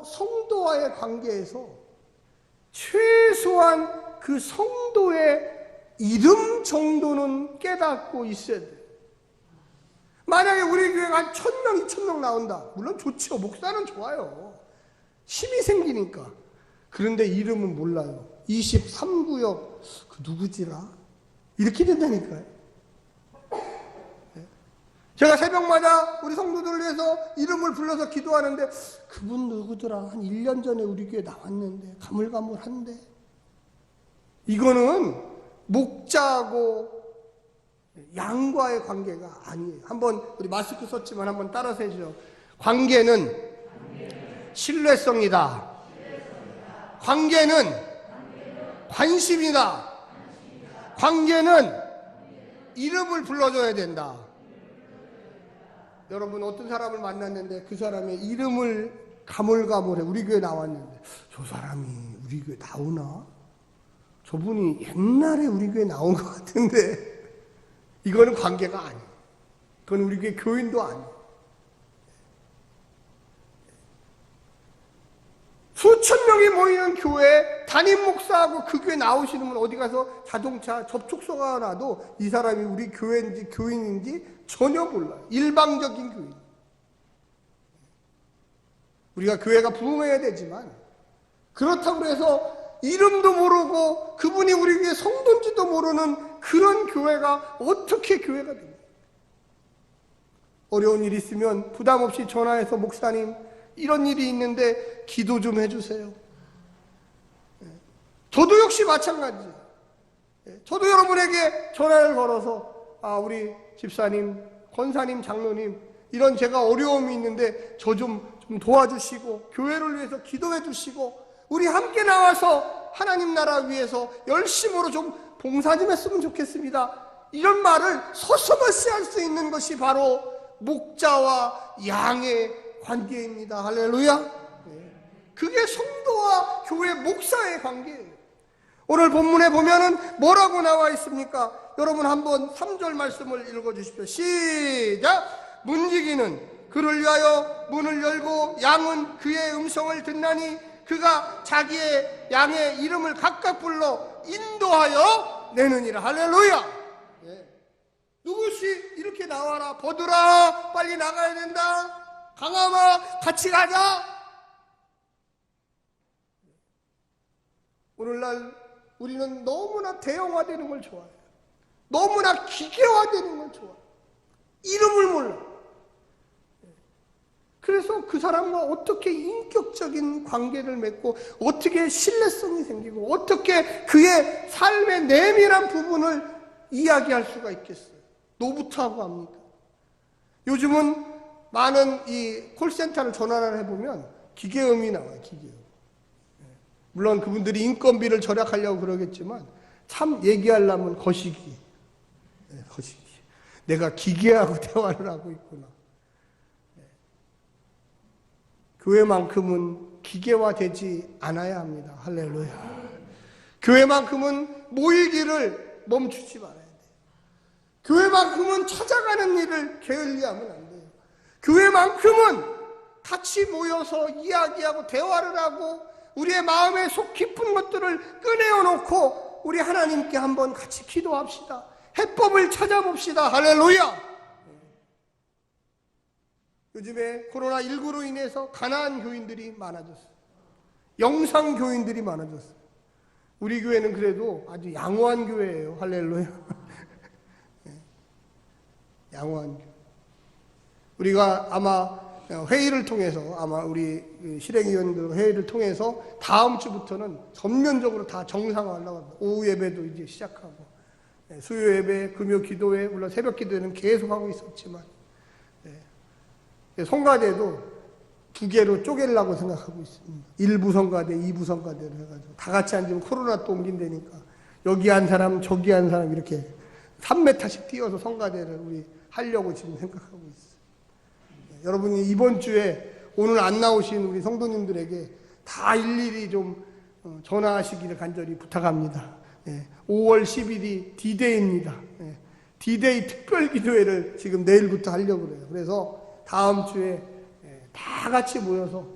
성도와의 관계에서 최소한 그 성도의 이름 정도는 깨닫고 있어야 돼요. 만약에 우리 교회가 한 1,000명, 2,000명 나온다. 물론 좋죠. 목사는 좋아요. 힘이 생기니까. 그런데 이름은 몰라요. 23구역 그 누구지라? 이렇게 된다니까요. 제가 새벽마다 우리 성도들을 위해서 이름을 불러서 기도하는데 그분 누구더라? 한 1년 전에 우리 교회 나왔는데 가물가물한데. 이거는 목자하고 양과의 관계가 아니에요. 한번 우리 마스크 썼지만 한번 따라서 해주죠. 관계는 신뢰성이다. 관계는 관심이다. 관계는 이름을 불러줘야 된다. 여러분 어떤 사람을 만났는데 그 사람의 이름을 가물가물해. 우리 교회 나왔는데 저 사람이 우리 교회 나오나? 저분이 옛날에 우리 교회 나온 것 같은데. 이거는 관계가 아니에요. 그건 우리 교회 교인도 아니에요. 수천 명이 모이는 교회 담임 목사하고 그 교회 나오시는 분 어디 가서 자동차 접촉서가 나도 이 사람이 우리 교회인지 교인인지 전혀 몰라요. 일방적인 교인. 우리가 교회가 부흥해야 되지만 그렇다고 해서 이름도 모르고 그분이 우리 교회 성도인지도 모르는 그런 교회가 어떻게 교회가 됩니까? 어려운 일 있으면 부담 없이 전화해서 목사님 이런 일이 있는데 기도 좀 해주세요. 저도 역시 마찬가지예요. 저도 여러분에게 전화를 걸어서 우리 집사님, 권사님, 장로님 이런 제가 어려움이 있는데 저 좀 도와주시고 교회를 위해서 기도해 주시고 우리 함께 나와서 하나님 나라 위해서 열심으로 좀 봉사 좀 했으면 좋겠습니다. 이런 말을 서슴없이 할 수 있는 것이 바로 목자와 양의 관계입니다. 할렐루야. 그게 성도와 교회 목사의 관계예요. 오늘 본문에 보면은 뭐라고 나와 있습니까? 여러분 한번 3절 말씀을 읽어주십시오. 시작! 문지기는 그를 위하여 문을 열고 양은 그의 음성을 듣나니 그가 자기의 양의 이름을 각각 불러 인도하여 내느니라. 할렐루야. 누구시 이렇게 나와라. 버들아 빨리 나가야 된다. 강함아 같이 가자. 오늘날 우리는 너무나 대형화되는 걸 좋아해요. 너무나 기계화되는 걸 좋아해요. 이름을 몰라. 그래서 그 사람과 어떻게 인격적인 관계를 맺고 어떻게 신뢰성이 생기고 어떻게 그의 삶의 내밀한 부분을 이야기할 수가 있겠어요. 노부트하고 합니다. 요즘은 많은 이 콜센터를 전화를 해보면 기계음이 나와요. 기계음. 물론 그분들이 인건비를 절약하려고 그러겠지만 참 얘기하려면 거시기. 거시기. 내가 기계하고 대화를 하고 있구나. 교회만큼은 기계화되지 않아야 합니다. 할렐루야. 교회만큼은 모이기를 멈추지 말아야 돼요. 교회만큼은 찾아가는 일을 게을리하면 안 돼요. 교회만큼은 같이 모여서 이야기하고 대화를 하고 우리의 마음의 속 깊은 것들을 꺼내어 놓고 우리 하나님께 한번 같이 기도합시다. 해법을 찾아봅시다. 할렐루야. 요즘에 코로나19로 인해서 가난한 교인들이 많아졌어요. 영상 교인들이 많아졌어요. 우리 교회는 그래도 아주 양호한 교회예요. 할렐루야. 양호한 교회. 우리가 아마 회의를 통해서 아마 우리 실행위원들 회의를 통해서 다음 주부터는 전면적으로 다 정상화하려고 합니다. 오후 예배도 이제 시작하고 수요 예배, 금요 기도회, 물론 새벽 기도회는 계속 하고 있었지만 성가대도 2개로 쪼개려고 생각하고 있습니다. 1부 성가대, 2부 성가대로 해가지고 다 같이 앉으면 코로나 또 옮긴다니까 여기 한 사람 저기 한 사람 이렇게 3m씩 뛰어서 성가대를 우리 하려고 지금 생각하고 있어요. 여러분이 이번 주에 오늘 안 나오신 우리 성도님들에게 다 일일이 좀 전화하시기를 간절히 부탁합니다. 5월 10일이 D-Day입니다. D-Day 특별기도회를 지금 내일부터 하려고 그래요. 그래서 다음 주에 다 같이 모여서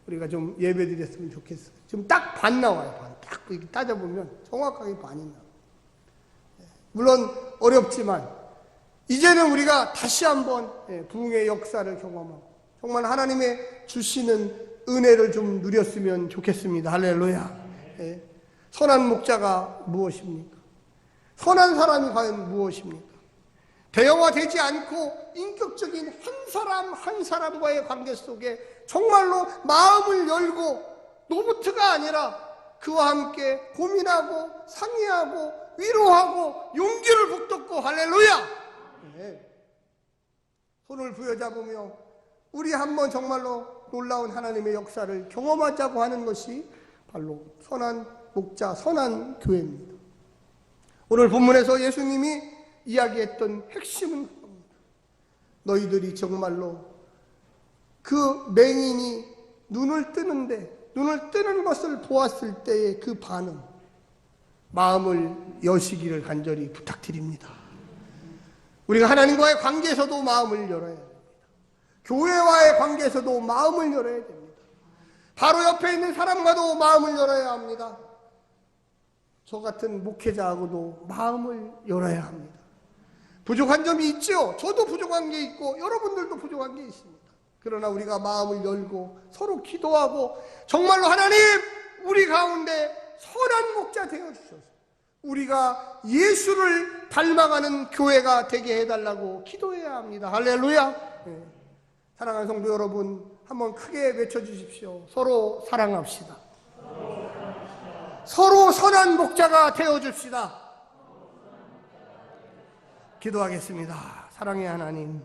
우리가 좀 예배 드렸으면 좋겠어요. 지금 딱 반 나와요. 반. 딱 이렇게 따져보면 정확하게 반이 나와요. 물론 어렵지만 이제는 우리가 다시 한번 부흥의 역사를 경험하고 정말 하나님의 주시는 은혜를 좀 누렸으면 좋겠습니다. 할렐루야. 선한 목자가 무엇입니까? 선한 사람이 과연 무엇입니까? 대형화되지 않고 인격적인 한 사람 한 사람과의 관계 속에 정말로 마음을 열고 노부트가 아니라 그와 함께 고민하고 상의하고 위로하고 용기를 북돋고 할렐루야. 손을 부여잡으며 우리 한번 정말로 놀라운 하나님의 역사를 경험하자고 하는 것이 바로 선한 목자, 선한 교회입니다. 오늘 본문에서 예수님이 이야기했던 핵심은 너희들이 정말로 그 맹인이 눈을 뜨는 것을 보았을 때의 그 반응, 마음을 여시기를 간절히 부탁드립니다. 우리가 하나님과의 관계에서도 마음을 열어야 됩니다. 교회와의 관계에서도 마음을 열어야 됩니다. 바로 옆에 있는 사람과도 마음을 열어야 합니다. 저 같은 목회자하고도 마음을 열어야 합니다. 부족한 점이 있죠. 저도 부족한 게 있고 여러분들도 부족한 게 있습니다. 그러나 우리가 마음을 열고 서로 기도하고 정말로 하나님 우리 가운데 선한 목자 되어주셔서 우리가 예수를 닮아가는 교회가 되게 해달라고 기도해야 합니다. 할렐루야. 사랑하는 성도 여러분 한번 크게 외쳐주십시오. 서로 사랑합시다. 서로 선한 목자가 되어줍시다. 기도하겠습니다. 사랑의 하나님,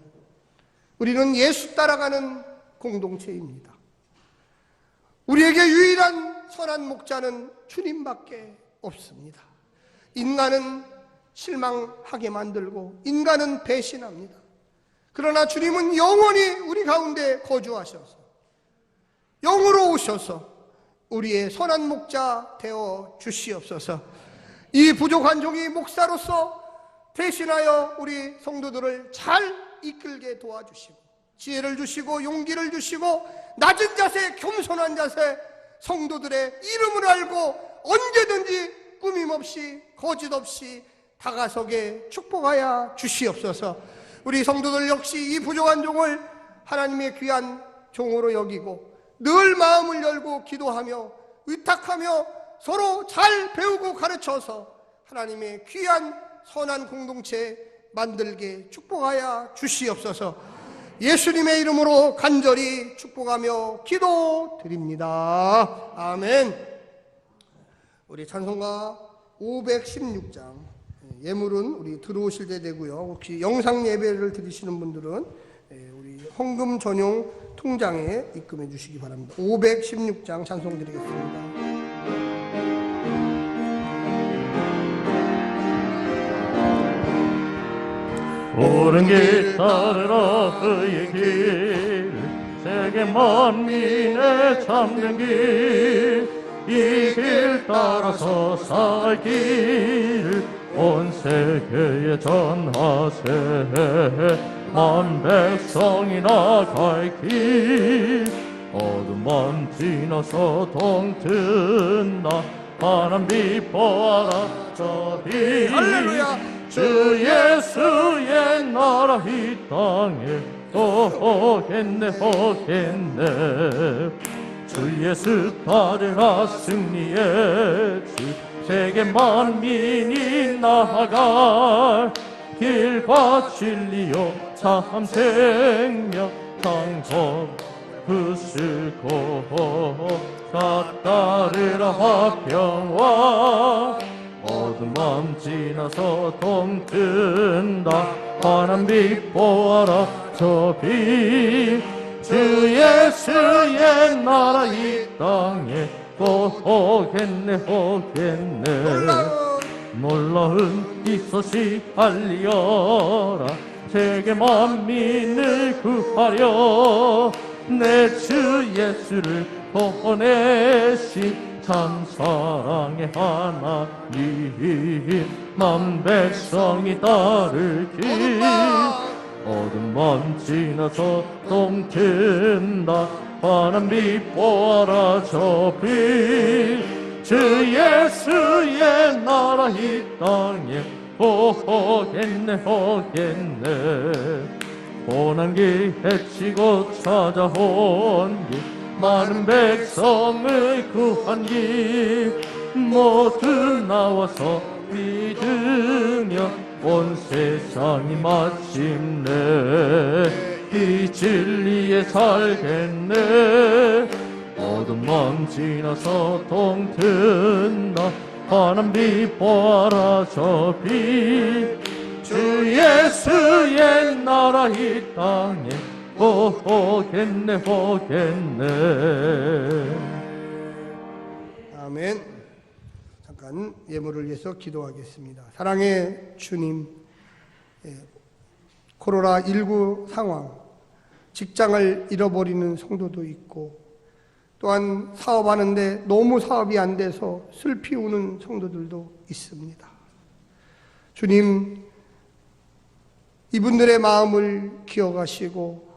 우리는 예수 따라가는 공동체입니다. 우리에게 유일한 선한 목자는 주님밖에 없습니다. 인간은 실망하게 만들고 인간은 배신합니다. 그러나 주님은 영원히 우리 가운데 거주하셔서 영으로 오셔서 우리의 선한 목자 되어 주시옵소서. 이 부족한 종이 목사로서 대신하여 우리 성도들을 잘 이끌게 도와주시고 지혜를 주시고 용기를 주시고 낮은 자세, 겸손한 자세, 성도들의 이름을 알고 언제든지 꾸밈없이 거짓없이 다가서게 축복하여 주시옵소서. 우리 성도들 역시 이 부족한 종을 하나님의 귀한 종으로 여기고 늘 마음을 열고 기도하며 의탁하며 서로 잘 배우고 가르쳐서 하나님의 귀한 선한 공동체 만들게 축복하여 주시옵소서. 예수님의 이름으로 간절히 축복하며 기도드립니다. 아멘. 우리 찬송가 516장 예물은 우리 들어오실 때 되고요. 혹시 영상 예배를 드리시는 분들은 우리 헌금 전용 통장에 입금해 주시기 바랍니다. 516장 찬송 드리겠습니다. 옳은 길 따르라 그의 길 세계 만민의 참된 길 이 길 따라서 살 길 온 세계에 전하세 만 백성이 나갈 길 어둠만 지나서 동튼다 환한 빛 보아라 저 빛 할렐루야. 주 예수의 나라 이 땅에 또 오겠네 오겠네 주 예수 따르라 승리의 주 세계 만민이 나아갈 길과 진리요 참 생명 창조 부수고 다 따르라 화평와 어둠만 지나서 동튼다 환한 빛 보아라 저 빛 주 예수의 나라 이 땅에 또 오겠네 오겠네 놀라운 이 소식 알리어라 세계 만민을 구하려 내 주 예수를 보내신 참 사랑의 하나님 만 백성이 따를 길 어둠만 지나서 동튼다 환한 빛 보아라 저 빛 주 예수의 나라 이 땅에 오겠네 오겠네 고난 길 헤치고 찾아온 길 많은 백성을 구한 길 모두 나와서 믿으며 온 세상이 마침내 이 진리에 살겠네 어둠만 지나서 동튼다 환한 빛 보아라 저 빛 주 예수의 나라 이 땅에 오겠네 오겠네. 아멘. 잠깐 예물을 위해서 기도하겠습니다. 사랑의 주님, 코로나19 상황, 직장을 잃어버리는 성도도 있고 또한 사업하는데 너무 사업이 안 돼서 슬피 우는 성도들도 있습니다. 주님, 이분들의 마음을 기억하시고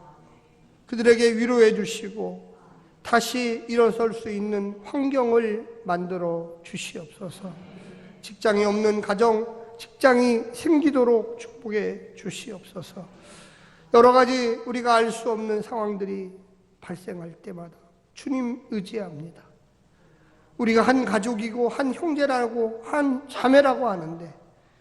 그들에게 위로해 주시고 다시 일어설 수 있는 환경을 만들어 주시옵소서. 직장이 없는 가정, 직장이 생기도록 축복해 주시옵소서. 여러 가지 우리가 알 수 없는 상황들이 발생할 때마다 주님 의지합니다. 우리가 한 가족이고 한 형제라고 한 자매라고 하는데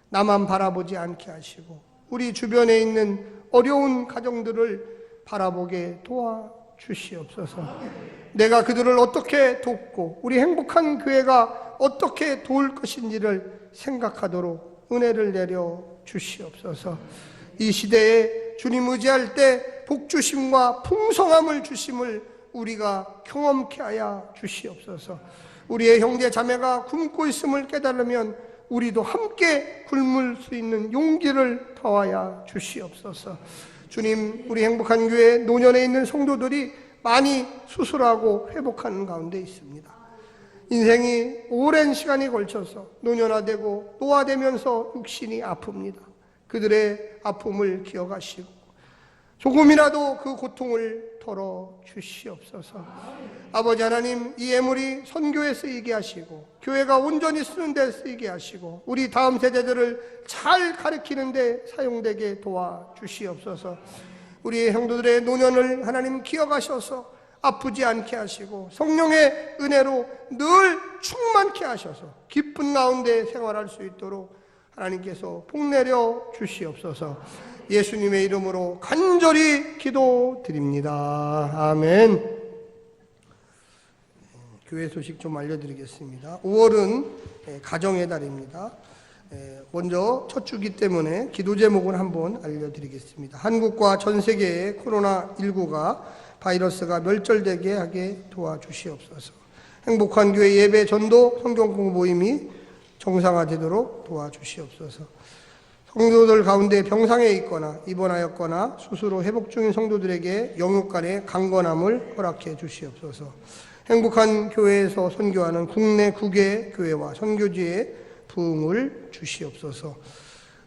나만 바라보지 않게 하시고 우리 주변에 있는 어려운 가정들을 바라보게 도와 주시옵소서. 내가 그들을 어떻게 돕고 우리 행복한 교회가 어떻게 도울 것인지를 생각하도록 은혜를 내려 주시옵소서. 이 시대에 주님 의지할 때 복주심과 풍성함을 주심을 우리가 경험케 하여 주시옵소서. 우리의 형제 자매가 굶고 있음을 깨달으면 우리도 함께 굶을 수 있는 용기를 더하여 주시옵소서. 주님, 우리 행복한 교회 노년에 있는 성도들이 많이 수술하고 회복하는 가운데 있습니다. 인생이 오랜 시간이 걸쳐서 노년화되고 노화되면서 육신이 아픕니다. 그들의 아픔을 기억하시고 조금이라도 그 고통을 덜어 주시옵소서. 아버지 하나님, 이 예물이 선교에 쓰이게 하시고 교회가 온전히 쓰는 데 쓰이게 하시고 우리 다음 세대들을 잘 가르치는 데 사용되게 도와주시옵소서. 우리 형도들의 노년을 하나님 기억하셔서 아프지 않게 하시고 성령의 은혜로 늘 충만케 하셔서 기쁜 가운데 생활할 수 있도록 하나님께서 복내려 주시옵소서. 예수님의 이름으로 간절히 기도드립니다. 아멘. 교회 소식 좀 알려드리겠습니다. 5월은 가정의 달입니다. 먼저 첫 주기 때문에 기도 제목을 한번 알려드리겠습니다. 한국과 전 세계의 코로나19가 바이러스가 멸절되게 하게 도와주시옵소서. 행복한 교회 예배 전도 성경 공부 모임이 정상화되도록 도와주시옵소서. 성도들 가운데 병상에 있거나 입원하였거나 수술 후 회복 중인 성도들에게 영육 간의 강건함을 허락해 주시옵소서. 행복한 교회에서 선교하는 국내 9개 교회와 선교지의 부흥을 주시옵소서.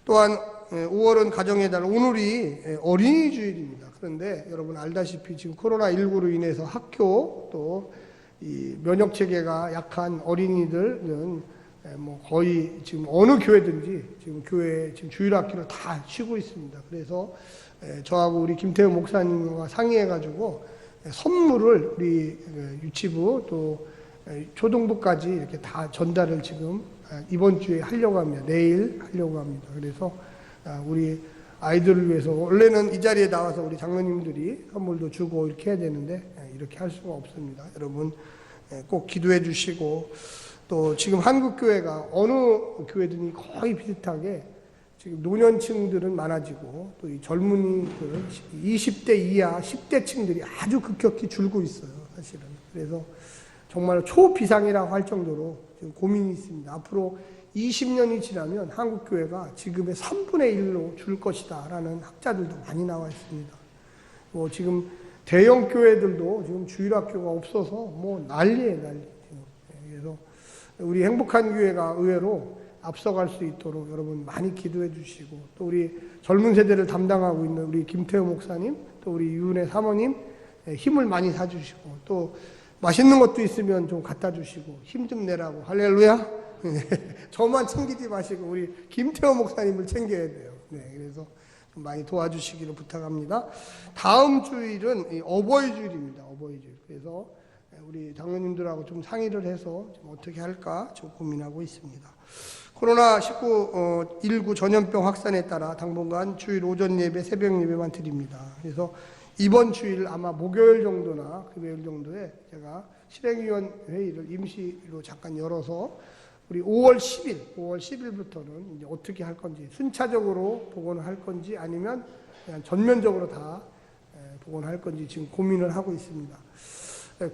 또한 5월은 가정의 달, 오늘이 어린이 주일입니다. 그런데 여러분 알다시피 지금 코로나19로 인해서 학교 또 이 면역 체계가 약한 어린이들은 거의 지금 어느 교회든지 지금 교회 지금 주일학교를 다 쉬고 있습니다. 그래서 저하고 우리 김태우 목사님과 상의해가지고 선물을 우리 유치부 또 초등부까지 이렇게 다 전달을 지금 이번 주에 하려고 합니다. 내일 하려고 합니다. 그래서 우리 아이들을 위해서 원래는 이 자리에 나와서 우리 장로님들이 선물도 주고 이렇게 해야 되는데 이렇게 할 수가 없습니다. 여러분 꼭 기도해 주시고 또 지금 한국교회가 어느 교회든지 거의 비슷하게 지금 노년층들은 많아지고 또 이 젊은이들 20대 이하 10대 층들이 아주 급격히 줄고 있어요. 사실은. 그래서 정말 초비상이라고 할 정도로 지금 고민이 있습니다. 앞으로 20년이 지나면 한국교회가 지금의 3분의 1로 줄 것이다 라는 학자들도 많이 나와 있습니다. 뭐 지금 대형 교회들도 지금 주일학교가 없어서 난리예요, 난리. 그래서 우리 행복한 교회가 의외로 앞서갈 수 있도록 여러분 많이 기도해 주시고 또 우리 젊은 세대를 담당하고 있는 우리 김태우 목사님 또 우리 유은혜 사모님 힘을 많이 사주시고 또 맛있는 것도 있으면 좀 갖다 주시고 힘 좀 내라고 할렐루야. 저만 챙기지 마시고 우리 김태우 목사님을 챙겨야 돼요. 그래서 좀 많이 도와주시기를 부탁합니다. 다음 주일은 어버이 주일입니다. 어버이 주일. 그래서 우리 장로님들하고 좀 상의를 해서 좀 어떻게 할까 좀 고민하고 있습니다. 코로나19 전염병 확산에 따라 당분간 주일 오전 예배, 새벽 예배만 드립니다. 그래서 이번 주일 아마 목요일 정도나 금요일 정도에 제가 실행위원 회의를 임시로 잠깐 열어서 우리 5월 10일부터는 이제 어떻게 할 건지 순차적으로 복원을 할 건지 아니면 그냥 전면적으로 다 복원할 건지 지금 고민을 하고 있습니다.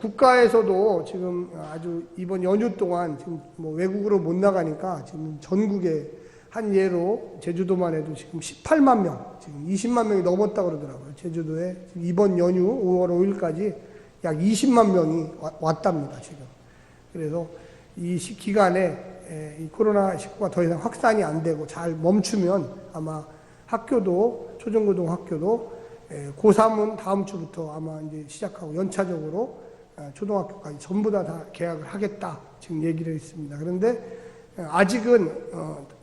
국가에서도 지금 아주 이번 연휴 동안 지금 외국으로 못 나가니까 지금 전국에 한 예로 제주도만 해도 지금 18만 명, 지금 20만 명이 넘었다고 그러더라고요. 제주도에 지금 이번 연휴 5월 5일까지 약 20만 명이 왔답니다, 지금. 그래서 이 기간에 이 코로나19가 더 이상 확산이 안 되고 잘 멈추면 아마 학교도, 초중고등 학교도 고3은 다음 주부터 아마 이제 시작하고 연차적으로 초등학교까지 전부 다 개학을 하겠다 지금 얘기를 했습니다. 그런데 아직은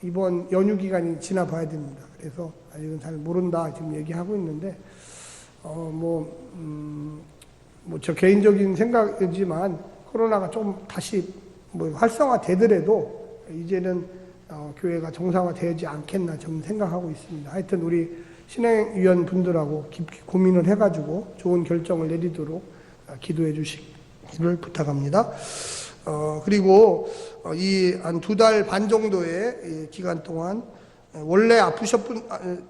이번 연휴 기간이 지나봐야 됩니다. 그래서 아직은 잘 모른다 지금 얘기하고 있는데 저 개인적인 생각이지만 코로나가 좀 다시 활성화되더라도 이제는 교회가 정상화되지 않겠나 저는 생각하고 있습니다. 하여튼 우리 신행위원 분들하고 깊이 고민을 해가지고 좋은 결정을 내리도록 기도해 주시기를 부탁합니다. 그리고 이 한 2달 반 정도의 기간 동안 원래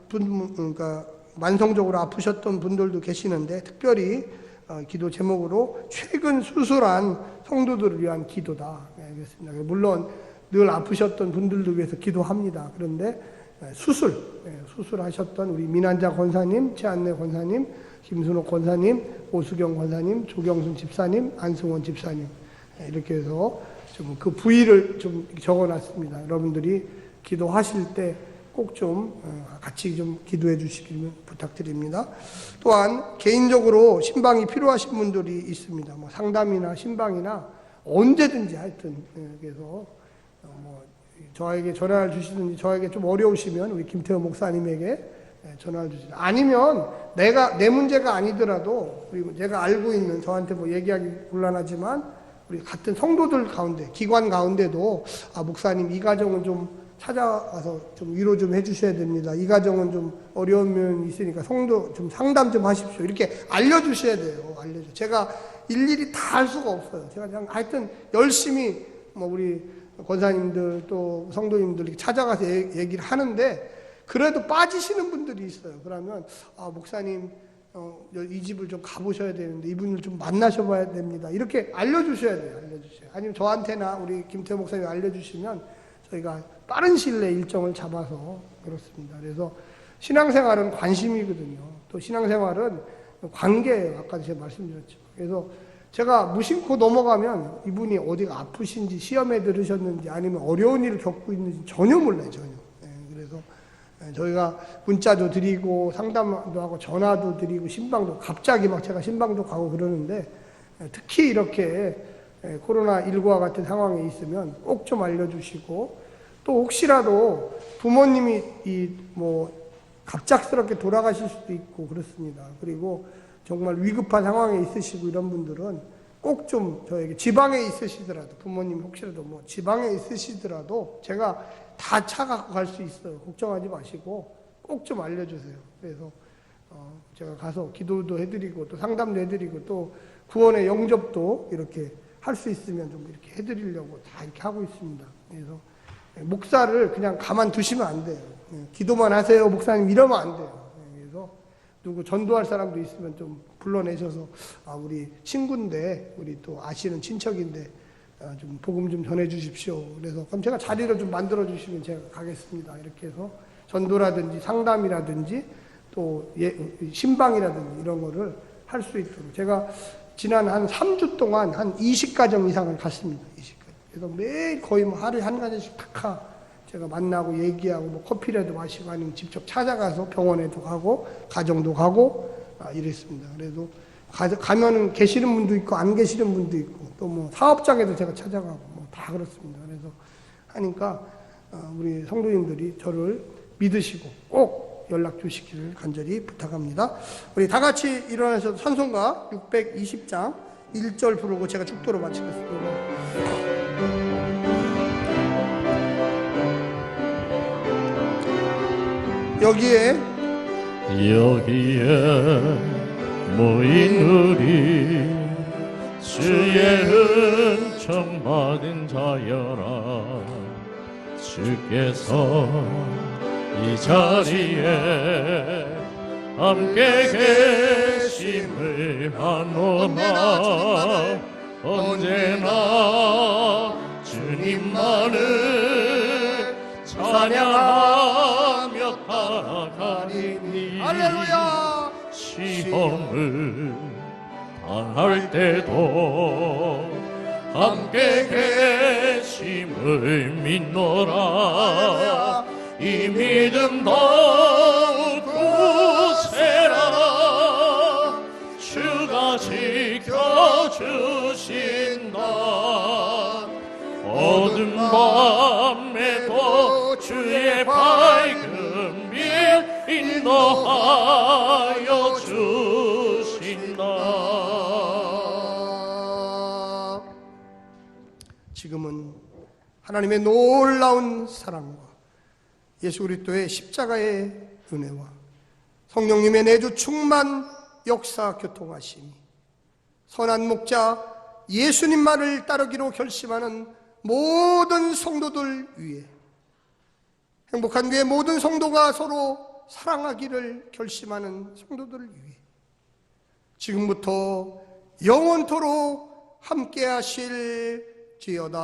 그러니까 만성적으로 아프셨던 분들도 계시는데 특별히 기도 제목으로 최근 수술한 성도들을 위한 기도다. 알겠습니다. 물론 늘 아프셨던 분들도 위해서 기도합니다. 그런데 수술하셨던 우리 민한자 권사님, 최한래 권사님, 김순옥 권사님, 오수경 권사님, 조경순 집사님, 안승원 집사님 이렇게 해서 좀 그 부위를 좀 적어놨습니다. 여러분들이 기도하실 때 꼭 좀 같이 좀 기도해 주시길 부탁드립니다. 또한 개인적으로 신방이 필요하신 분들이 있습니다. 뭐 상담이나 신방이나 언제든지 하여튼 그래서 뭐 저에게 전화를 주시든지 저에게 좀 어려우시면 우리 김태호 목사님에게 전화를 주시든지 아니면 내 문제가 아니더라도 그리고 제가 알고 있는 저한테 뭐 얘기하기 곤란하지만 우리 같은 성도들 가운데 기관 가운데도 목사님 이 가정은 좀 찾아와서 좀 위로 좀 해주셔야 됩니다. 이 가정은 좀 어려운 면이 있으니까 성도 좀 상담 좀 하십시오. 이렇게 알려주셔야 돼요. 제가 일일이 다 할 수가 없어요. 제가 그냥 하여튼 열심히 뭐 우리 권사님들 또 성도님들 찾아가서 얘기를 하는데 그래도 빠지시는 분들이 있어요. 그러면 목사님 이 집을 좀 가보셔야 되는데 이분을 좀 만나셔봐야 됩니다. 이렇게 알려주셔야 돼요. 아니면 저한테나 우리 김태호 목사님 알려주시면 저희가 빠른 시일 내에 일정을 잡아서 그렇습니다. 그래서 신앙생활은 관심이거든요. 또 신앙생활은 관계예요. 아까 제가 말씀드렸죠. 그래서 제가 무심코 넘어가면 이분이 어디가 아프신지 시험에 들으셨는지 아니면 어려운 일을 겪고 있는지 전혀 몰라요. 전혀. 그래서 저희가 문자도 드리고 상담도 하고 전화도 드리고 신방도 갑자기 막 제가 신방도 가고 그러는데 특히 이렇게 코로나19와 같은 상황에 있으면 꼭 좀 알려주시고 또 혹시라도 부모님이 갑작스럽게 돌아가실 수도 있고 그렇습니다. 그리고 정말 위급한 상황에 있으시고 이런 분들은 꼭 좀 저에게 지방에 있으시더라도 부모님이 혹시라도 뭐 지방에 있으시더라도 제가 다 차 갖고 갈 수 있어요. 걱정하지 마시고 꼭 좀 알려주세요. 그래서 제가 가서 기도도 해드리고 또 상담도 해드리고 또 구원의 영접도 이렇게 할 수 있으면 좀 이렇게 해드리려고 다 이렇게 하고 있습니다. 그래서 목사를 그냥 가만 두시면 안 돼요. 기도만 하세요, 목사님 이러면 안 돼요. 그래서 누구 전도할 사람도 있으면 좀 불러내셔서 우리 친구인데 우리 또 아시는 친척인데 좀 복음 좀 전해 주십시오. 그래서 그럼 제가 자리를 좀 만들어 주시면 제가 가겠습니다. 이렇게 해서 전도라든지 상담이라든지 또 신방이라든지 이런 거를 할 수 있도록 제가 지난 한 3주 동안 한 20가정 이상을 갔습니다. 20가정. 그래서 매일 거의 뭐 하루에 한 가정씩 탁 제가 만나고 얘기하고 뭐 커피라도 마시고 아니면 직접 찾아가서 병원에도 가고 가정도 가고 이랬습니다. 그래도 가면은 계시는 분도 있고 안 계시는 분도 있고 또 뭐 사업장에도 제가 찾아가고 뭐 다 그렇습니다. 그래서 하니까 우리 성도님들이 저를 믿으시고 꼭 연락 주시기를 간절히 부탁합니다. 우리 다 같이 일어나셔서 찬송가 620장 1절 부르고 제가 축도로 마치겠습니다. 여기에 모인 우리 주의 은총 받은 자여라 주께서 이 자리에 함께 계심을 하노나 언제나 주님만을 찬양하며 살아가리니 할렐루야. 시험을 당할 때도 함께 계심을 믿노라 이 믿음 더욱 굳세라 주가 지켜주신다 어두운 밤에도 주의 밝은 빛 인도하여 주신다. 지금은 하나님의 놀라운 사랑과 예수 그리스도의 십자가의 은혜와 성령님의 내주 충만 역사 교통하심이 선한 목자 예수님만을 따르기로 결심하는 모든 성도들 위해, 행복한 교회 모든 성도가 서로 사랑하기를 결심하는 성도들 위해 지금부터 영원토록 함께 하실지어다.